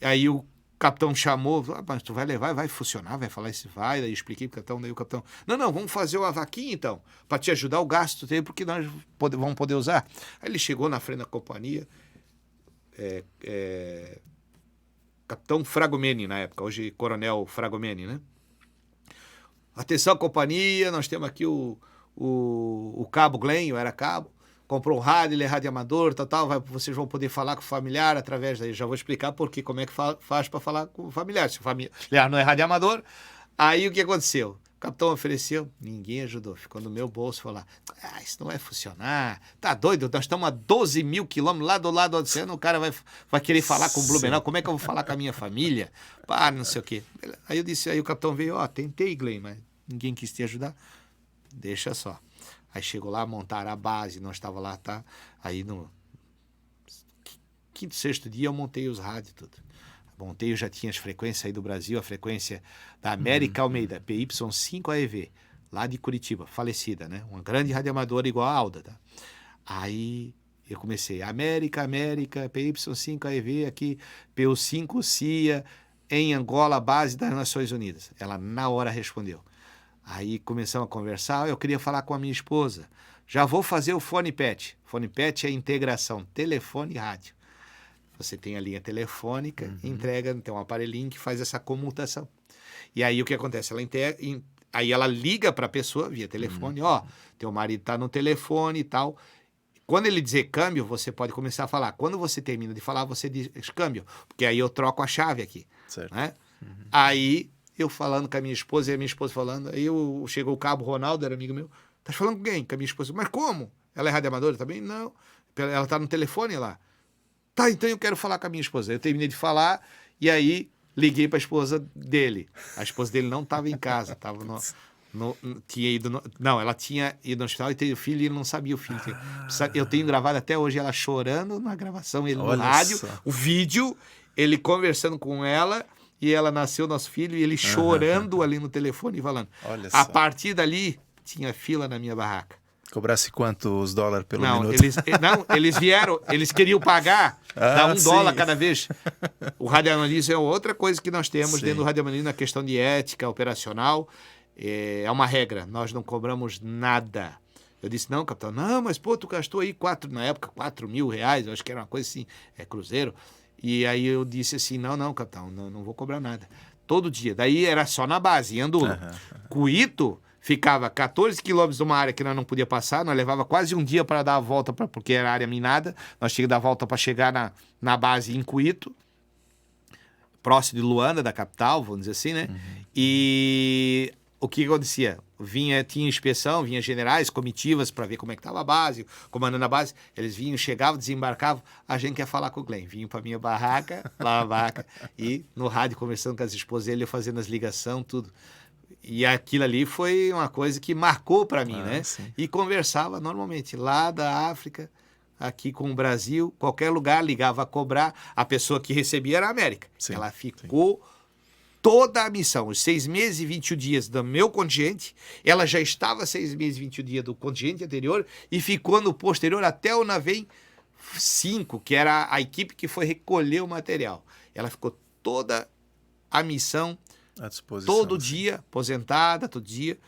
Speaker 2: Aí o capitão chamou, mas tu vai levar, vai funcionar, vai falar isso, vai. Daí eu expliquei pro capitão, daí o capitão, não, vamos fazer uma vaquinha então, para te ajudar o gasto dele, porque nós vamos poder usar. Aí ele chegou na frente da companhia, capitão Fragomeni na época, hoje coronel Fragomeni, né? Atenção, companhia, nós temos aqui o cabo Glenn, eu era cabo, comprou um rádio, ele é rádio amador, vocês vão poder falar com o familiar através daí. Já vou explicar como é que faz para falar com o familiar. Se o familiar não é rádio amador, aí o que aconteceu? O capitão ofereceu, ninguém ajudou, ficou no meu bolso, falou, isso não vai funcionar, tá doido, nós estamos a 12 mil quilômetros lá do lado do oceano, o cara vai querer falar com o Blumenau, como é que eu vou falar com a minha família? Não sei o quê. Aí eu disse, aí o capitão veio, tentei, Glenn, mas ninguém quis te ajudar, deixa só. Aí chegou lá, montaram a base, nós estava lá, tá? Aí no quinto, sexto dia eu montei os rádios tudo. Montei, eu já tinha as frequências aí do Brasil, a frequência da América Almeida, PY5AEV, lá de Curitiba, falecida, né? Uma grande radioamadora igual a Alda, tá? Aí eu comecei, América, PY5AEV aqui, PU5 CIA, em Angola, base das Nações Unidas. Ela na hora respondeu. Aí começamos a conversar, eu queria falar com a minha esposa. Já vou fazer o fone pet. Fone pet é a integração telefone e rádio. Você tem a linha telefônica, entrega, tem um aparelhinho que faz essa comutação. E aí o que acontece? Aí ela liga para a pessoa via telefone, teu marido está no telefone e tal. Quando ele dizer câmbio, você pode começar a falar. Quando você termina de falar, você diz câmbio, porque aí eu troco a chave aqui.
Speaker 1: Certo.
Speaker 2: Né? Aí eu falando com a minha esposa e a minha esposa falando, aí chegou o cabo Ronaldo, era amigo meu, tá falando com quem? Com a minha esposa. Mas como? Ela é radioamadora também? Não. Ela tá no telefone lá. Tá, então eu quero falar com a minha esposa. Eu terminei de falar e aí liguei para a esposa dele. A esposa dele não estava em casa, estava tinha ido não, ela tinha ido no hospital e teve o filho e ele não sabia o filho. Eu tenho gravado até hoje ela chorando na gravação, ele no rádio, o vídeo, ele conversando com ela e ela nasceu nosso filho e ele chorando ali no telefone e falando. A partir dali tinha fila na minha barraca.
Speaker 1: Cobrasse quantos dólares pelo minuto?
Speaker 2: Eles vieram, eles queriam pagar, dar $1 cada vez. O radioanalismo é outra coisa que nós temos dentro do radioanalismo, na questão de ética operacional. É uma regra, nós não cobramos nada. Eu disse, não, capitão, não, mas pô, tu gastou aí na época, R$4.000, eu acho que era uma coisa assim, cruzeiro. E aí eu disse assim, não, capitão, não vou cobrar nada. Todo dia, daí era só na base, em Andola. Cuito ficava 14 quilômetros de uma área que nós não podia passar, nós levava quase um dia para dar a volta, porque era área minada, nós tínhamos que dar a volta para chegar na base em Cuito, próximo de Luanda, da capital, vamos dizer assim, né? E o que acontecia? Tinha inspeção, vinha generais, comitivas para ver como é que estava a base, comandando a base, eles vinham, chegavam, desembarcavam, a gente quer falar com o Glenn, vinham para minha barraca, lá na barraca, e no rádio conversando com as esposas dele, eu fazendo as ligações, tudo. E aquilo ali foi uma coisa que marcou para mim, né?
Speaker 1: Sim.
Speaker 2: E conversava normalmente lá da África, aqui com o Brasil, qualquer lugar, ligava a cobrar, a pessoa que recebia era a América.
Speaker 1: Sim,
Speaker 2: ela ficou toda a missão, os 6 meses e 21 dias do meu contingente, ela já estava 6 meses e 21 dias do contingente anterior e ficou no posterior até o Navem 5, que era a equipe que foi recolher o material. Ela ficou toda a missão
Speaker 1: à disposição,
Speaker 2: todo dia, aposentada, todo dia,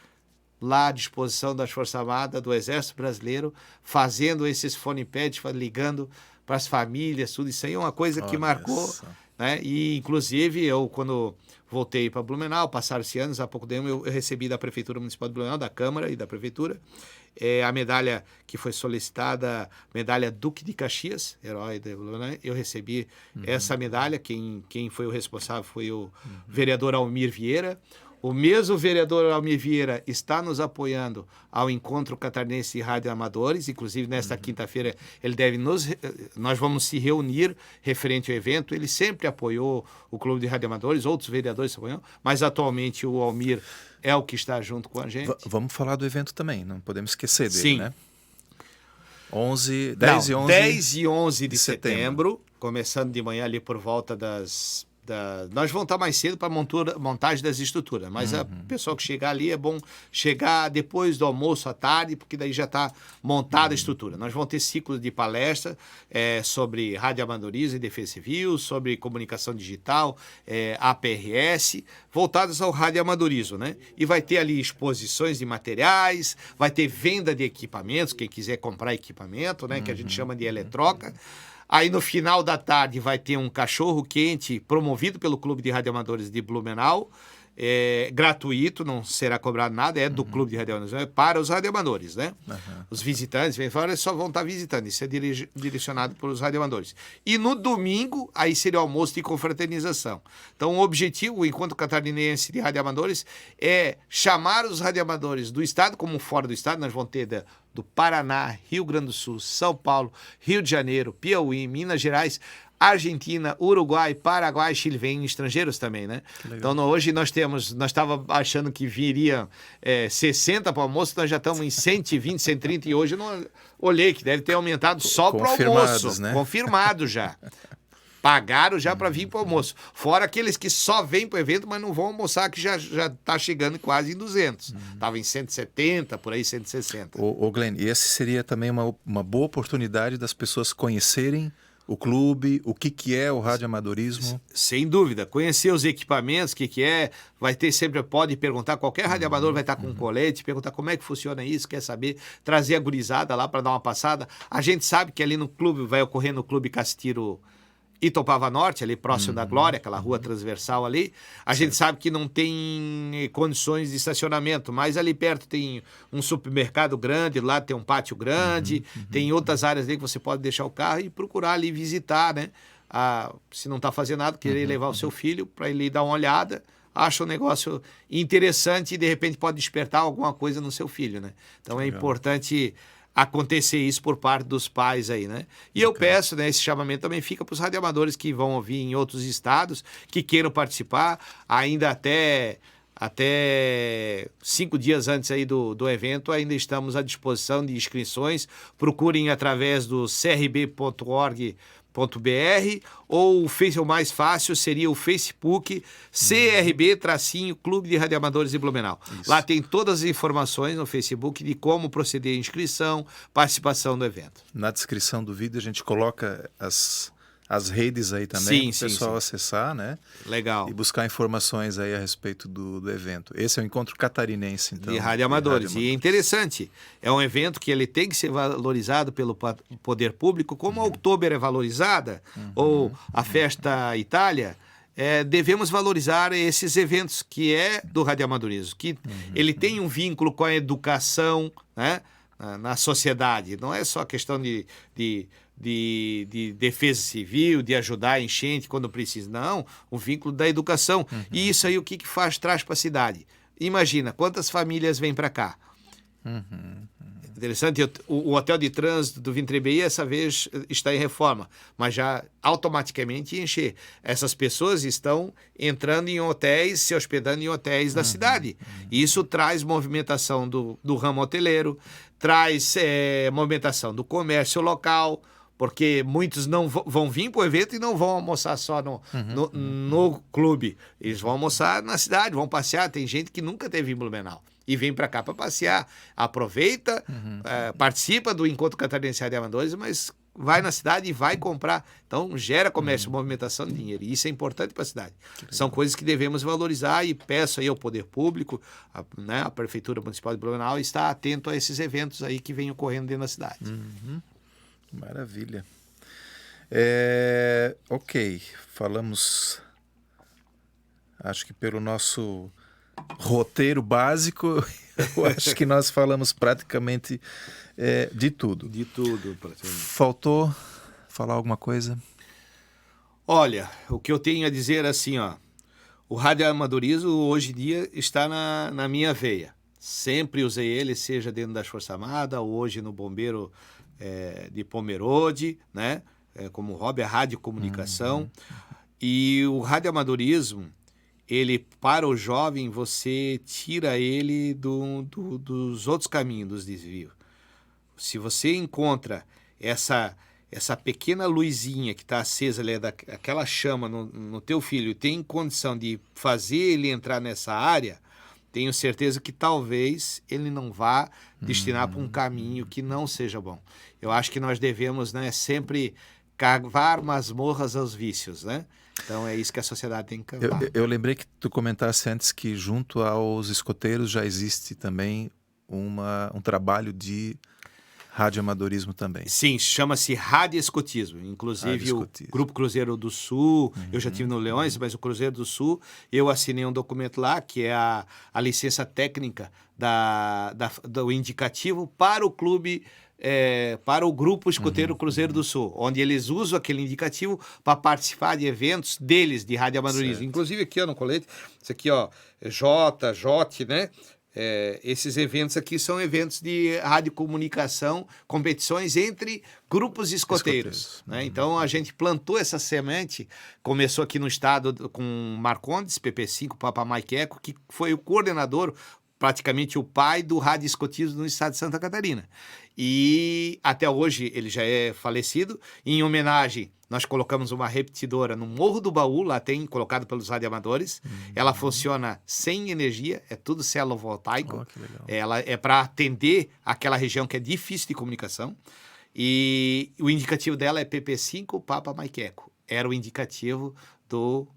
Speaker 2: lá à disposição das Forças Armadas, do Exército Brasileiro, fazendo esses phone pads, ligando para as famílias, tudo isso aí é uma coisa que marcou, né? E, inclusive, eu, quando voltei para Blumenau, passaram-se anos, há pouco tempo, eu recebi da Prefeitura Municipal de Blumenau, da Câmara e da Prefeitura, a medalha que foi solicitada, medalha Duque de Caxias, herói de Blumenau. Eu recebi essa medalha, quem foi o responsável foi o vereador Almir Vieira, O mesmo vereador Almir Vieira está nos apoiando ao Encontro Catarinense de Rádio Amadores, inclusive nesta quinta-feira nós vamos se reunir referente ao evento. Ele sempre apoiou o Clube de Rádio Amadores, outros vereadores apoiam, mas atualmente o Almir é o que está junto com a gente.
Speaker 1: Vamos falar do evento também, não podemos esquecer dele,
Speaker 2: Sim.
Speaker 1: né? 10 e 11
Speaker 2: de setembro, começando de manhã ali por volta nós vamos estar mais cedo para montagem das estruturas, mas a pessoa que chegar ali é bom chegar depois do almoço à tarde, porque daí já está montada a estrutura. Nós vamos ter ciclos de palestra sobre radioamadorismo e defesa civil, sobre comunicação digital, APRS, voltados ao radioamadorismo, né? E vai ter ali exposições de materiais, vai ter venda de equipamentos, quem quiser comprar equipamento, né? Que a gente chama de eletroca. Aí no final da tarde vai ter um cachorro quente promovido pelo Clube de Radioamadores de Blumenau, gratuito, não será cobrado nada, é do Clube de Radioamadores, é para os radioamadores, né? Os visitantes vêm fora, só vão estar visitando, isso é direcionado para os radioamadores. E no domingo, aí seria o almoço de confraternização. Então o objetivo, o Encontro Catarinense de Radioamadores, é chamar os radioamadores do estado como fora do estado. Nós vamos ter do Paraná, Rio Grande do Sul, São Paulo, Rio de Janeiro, Piauí, Minas Gerais, Argentina, Uruguai, Paraguai, Chile, vem estrangeiros também, né? Então hoje nós estávamos achando que viria 60 para o almoço, nós já estamos em 120, 130 e hoje eu não olhei que deve ter aumentado só para o almoço, né? Confirmado já. Pagaram já para vir para o almoço. Fora aqueles que só vêm para o evento, mas não vão almoçar, que já está chegando quase em 200. Estava em 170, por aí 160.
Speaker 1: Glenn, e esse seria também uma boa oportunidade das pessoas conhecerem o clube, o que é o radioamadorismo?
Speaker 2: Sem dúvida. Conhecer os equipamentos, o que é. Vai ter sempre, pode perguntar, qualquer radioamador vai estar com um colete, perguntar como é que funciona isso, quer saber, trazer a gurizada lá para dar uma passada. A gente sabe que ali no clube, vai ocorrer no Clube Castiro Itopava Norte, ali próximo da Glória, aquela rua transversal ali. A gente sabe que não tem condições de estacionamento, mas ali perto tem um supermercado grande, lá tem um pátio grande, tem outras áreas ali que você pode deixar o carro e procurar ali visitar, né? Se não está fazendo nada, querer levar o seu filho para ele dar uma olhada, acha um negócio interessante e de repente pode despertar alguma coisa no seu filho, né? Então é importante acontecer isso por parte dos pais aí, né? E eu peço, né, esse chamamento também fica para os radioamadores que vão ouvir em outros estados, que queiram participar, ainda até 5 dias antes aí do evento, ainda estamos à disposição de inscrições. Procurem através do crb.org.br ou o mais fácil seria o Facebook CRB-Clube de Radioamadores de Blumenau. Isso. Lá tem todas as informações no Facebook de como proceder a inscrição, participação do evento.
Speaker 1: Na descrição do vídeo a gente coloca as redes aí também, para o pessoal acessar, né?
Speaker 2: Legal.
Speaker 1: E buscar informações aí a respeito do evento. Esse é o Encontro Catarinense, então.
Speaker 2: De radioamadores. E é interessante, é um evento que ele tem que ser valorizado pelo poder público, como a Oktober é valorizada, ou a Festa Itália. Devemos valorizar esses eventos que é do radioamadorismo, que ele tem um vínculo com a educação, né, na sociedade. Não é só questão de defesa civil, de ajudar a enchente quando precisa. Não, o vínculo da educação. E isso aí o que traz para a cidade? Imagina, quantas famílias vêm para cá? Interessante, o hotel de trânsito do Vintrebi essa vez está em reforma, mas já automaticamente encher. Essas pessoas estão entrando em hotéis, se hospedando em hotéis da cidade. E isso traz movimentação do ramo hoteleiro, traz movimentação do comércio local, porque muitos não vão vir para o evento e não vão almoçar só no clube. Eles vão almoçar na cidade, vão passear. Tem gente que nunca teve em Blumenau e vem para cá para passear. Aproveita, participa do Encontro Catarinense de Radioamadores, mas vai na cidade e vai comprar. Então, gera comércio, movimentação de dinheiro. E isso é importante para a cidade. São coisas que devemos valorizar e peço aí ao poder público, a Prefeitura Municipal de Blumenau, estar atento a esses eventos aí que vêm ocorrendo dentro da cidade.
Speaker 1: Maravilha. Ok, falamos, acho que pelo nosso roteiro básico, eu acho que nós falamos praticamente de tudo.
Speaker 2: De tudo.
Speaker 1: Faltou falar alguma coisa?
Speaker 2: Olha, o que eu tenho a dizer assim, O radioamadorismo hoje em dia está na minha veia. Sempre usei ele, seja dentro das Forças Armadas, ou hoje no Bombeiro de Pomerode, né? Como hobby, a radiocomunicação. E o radioamadorismo, ele, para o jovem, você tira ele dos outros caminhos, dos desvios. Se você encontra essa pequena luzinha que está acesa, aquela chama no teu filho, tem condição de fazer ele entrar nessa área, tenho certeza que talvez ele não vá destinar para um caminho que não seja bom. Eu acho que nós devemos, né, sempre cavar masmorras aos vícios, né? Então é isso que a sociedade tem que cavar.
Speaker 1: Eu lembrei que tu comentasse antes que junto aos escoteiros já existe também um trabalho de radioamadorismo também.
Speaker 2: Sim, chama-se radioescotismo. Inclusive o Grupo Cruzeiro do Sul, eu já tive no Leões, mas o Cruzeiro do Sul, eu assinei um documento lá, que é a licença técnica do indicativo para o clube, para o Grupo Escoteiro Cruzeiro do Sul, onde eles usam aquele indicativo para participar de eventos deles, de radioamadorismo. Inclusive aqui, ó, no colete, isso aqui, ó, J, né? Esses eventos aqui são eventos de radiocomunicação, competições entre grupos escoteiros. Né? Então a gente plantou essa semente, começou aqui no estado com Marcondes, PP5, Papa Mike Eco, que foi o coordenador, praticamente o pai do radioescotismo no estado de Santa Catarina. E até hoje ele já é falecido. Em homenagem, nós colocamos uma repetidora no Morro do Baú, lá tem, colocado pelos radioamadores. Ela funciona sem energia, é tudo célula voltaico.
Speaker 1: Que legal.
Speaker 2: Ela é para atender aquela região que é difícil de comunicação. E o indicativo dela é PP5 Papa Mike Eco. Era o indicativo do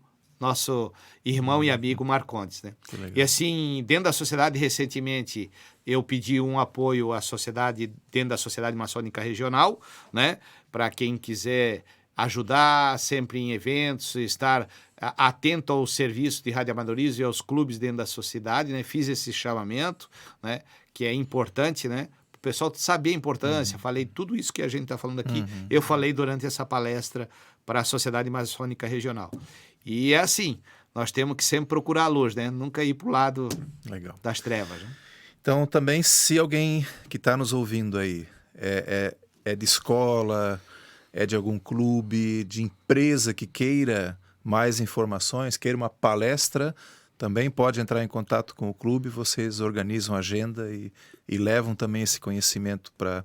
Speaker 2: nosso irmão e amigo Marcondes, né? E assim, dentro da sociedade, recentemente, eu pedi um apoio à sociedade, dentro da Sociedade Maçônica Regional, né? Para quem quiser ajudar sempre em eventos, estar atento ao serviço de radioamadorismo e aos clubes dentro da sociedade, né? Fiz esse chamamento, né? Que é importante, né? O pessoal saber a importância, falei tudo isso que a gente está falando aqui, eu falei durante essa palestra para a Sociedade Maçônica Regional. E é assim, nós temos que sempre procurar a luz, né? Nunca ir para o lado das trevas. Né?
Speaker 1: Então, também, se alguém que está nos ouvindo aí é de escola, é de algum clube, de empresa que queira mais informações, queira uma palestra, também pode entrar em contato com o clube, vocês organizam a agenda e levam também esse conhecimento para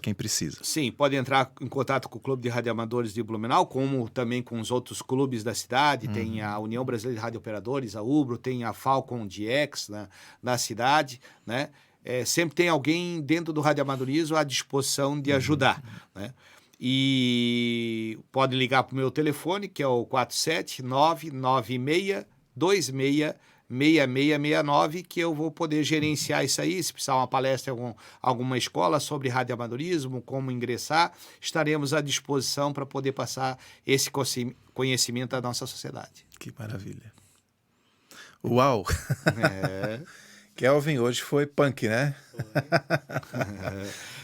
Speaker 1: quem precisa.
Speaker 2: Sim, pode entrar em contato com o Clube de Radioamadores de Blumenau, como também com os outros clubes da cidade. Tem a União Brasileira de Radiooperadores, a UBRO, tem a Falcon DX na cidade, né? Sempre tem alguém dentro do radioamadorismo à disposição de ajudar, né? E pode ligar para o meu telefone, que é o 47996266669, que eu vou poder gerenciar isso aí. Se precisar uma palestra em alguma escola sobre radioamadorismo, como ingressar, estaremos à disposição para poder passar esse conhecimento à nossa sociedade.
Speaker 1: Que maravilha. Uau! Kelvin, hoje foi punk, né?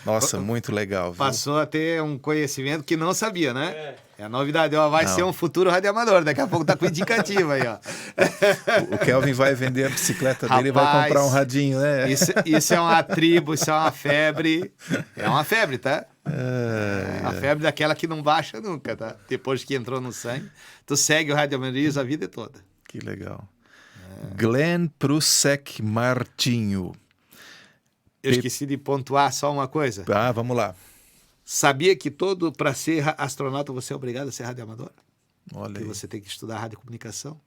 Speaker 1: Nossa, muito legal. Viu?
Speaker 2: Passou a ter um conhecimento que não sabia, né? É a novidade, vai ser um futuro radioamador. Daqui a pouco tá com indicativo aí, ó.
Speaker 1: O Kelvin vai vender a bicicleta dele e vai comprar um radinho, né?
Speaker 2: Isso é uma tribo, isso é uma febre. É uma febre, tá? A febre daquela que não baixa nunca, tá? Depois que entrou no sangue, tu segue o radioamadorismo a vida toda.
Speaker 1: Que legal. Glenn Prusek Martinho.
Speaker 2: Eu esqueci de pontuar só uma coisa.
Speaker 1: Vamos lá.
Speaker 2: Sabia que para ser astronauta você é obrigado a ser radioamador?
Speaker 1: Olha aí.
Speaker 2: Você tem que estudar radiocomunicação.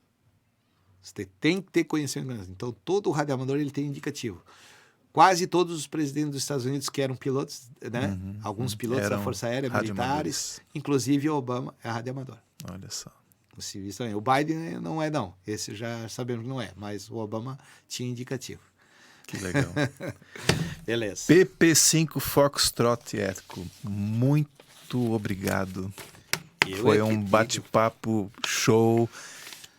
Speaker 2: Você tem que ter conhecimento. Então, todo radioamador ele tem indicativo. Quase todos os presidentes dos Estados Unidos que eram pilotos, né? Alguns pilotos da Força Aérea, militares, inclusive o Obama é radioamador.
Speaker 1: Olha só.
Speaker 2: O civis também. O Biden não é, não. Esse já sabemos que não é, mas o Obama tinha indicativo.
Speaker 1: Que legal.
Speaker 2: Beleza.
Speaker 1: PP5 Foxtrot Eco, muito obrigado. Foi um bate-papo show.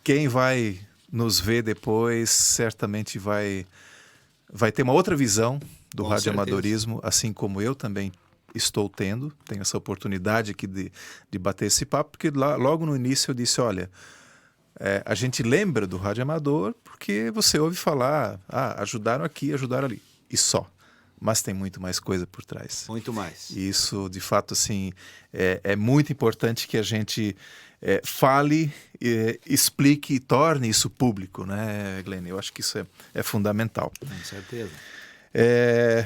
Speaker 1: Quem vai nos ver depois certamente vai ter uma outra visão do radioamadorismo, assim como eu também tenho essa oportunidade aqui de bater esse papo, porque logo no início eu disse, olha, a gente lembra do rádio amador porque você ouve falar, ajudaram aqui, ajudaram ali, e só. Mas tem muito mais coisa por trás.
Speaker 2: Muito mais.
Speaker 1: E isso, de fato, assim, é muito importante que a gente fale, explique e torne isso público, né, Glenn? Eu acho que isso é fundamental.
Speaker 2: Com certeza.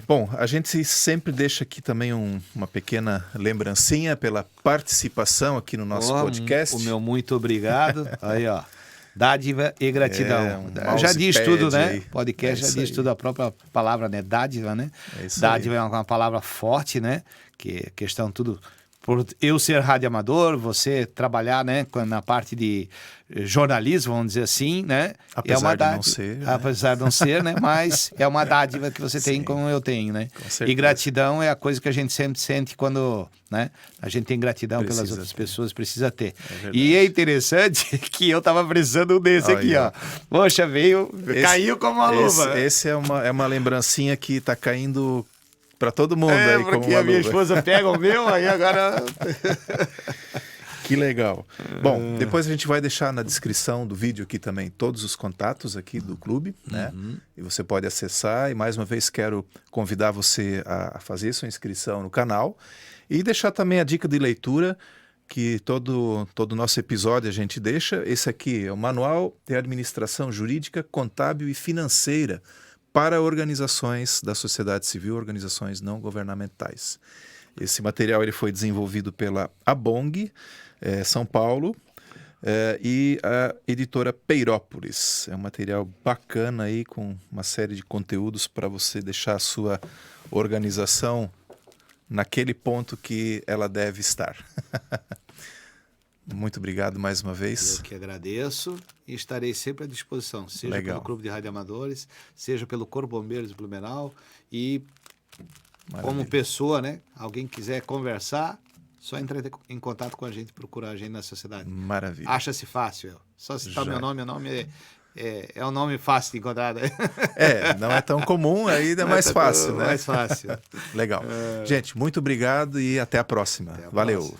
Speaker 1: Bom, a gente sempre deixa aqui também uma pequena lembrancinha pela participação aqui no nosso podcast.
Speaker 2: O meu muito obrigado. Aí, ó. Dádiva e gratidão. Já diz
Speaker 1: mousepad
Speaker 2: tudo, né?
Speaker 1: aí.
Speaker 2: Podcast já diz tudo, a própria palavra, né? Dádiva, né?
Speaker 1: Dádiva
Speaker 2: é uma palavra forte, né? Que é questão tudo... Por eu ser radioamador, você trabalhar, né, na parte de jornalismo, vamos dizer assim, né?
Speaker 1: Apesar
Speaker 2: é uma
Speaker 1: de não ser, né?
Speaker 2: Apesar de não ser, né? Mas é uma dádiva que você tem, como eu tenho, né? E gratidão é a coisa que a gente sempre sente quando, né? A gente tem gratidão pelas outras pessoas, precisa ter. E é interessante que eu tava precisando desse aqui, ó. Poxa, caiu como uma luva.
Speaker 1: Esse é uma lembrancinha que tá caindo para todo mundo aí, como
Speaker 2: porque a minha esposa pega o meu, aí agora...
Speaker 1: Que legal. Bom, depois a gente vai deixar na descrição do vídeo aqui também todos os contatos aqui do clube, né? E você pode acessar. E mais uma vez quero convidar você a fazer sua inscrição no canal e deixar também a dica de leitura que todo nosso episódio a gente deixa. Esse aqui é o Manual de Administração Jurídica, Contábil e Financeira para organizações da sociedade civil, organizações não governamentais. Esse material ele foi desenvolvido pela Abong, São Paulo, e a editora Peirópolis. É um material bacana aí, com uma série de conteúdos para você deixar a sua organização naquele ponto que ela deve estar. Muito obrigado mais uma vez.
Speaker 2: Eu que agradeço e estarei sempre à disposição, seja pelo Clube de Radioamadores, seja pelo Corpo Bombeiros de Blumenau e como pessoa, né? Alguém quiser conversar, só entrar em contato com a gente, procurar a gente na sociedade.
Speaker 1: Maravilha.
Speaker 2: Acha-se fácil. Só citar meu nome é um nome fácil de encontrar. Né?
Speaker 1: Não é tão comum, aí é mais fácil, né?
Speaker 2: Mais fácil.
Speaker 1: Legal. Gente, muito obrigado e até a próxima. Valeu.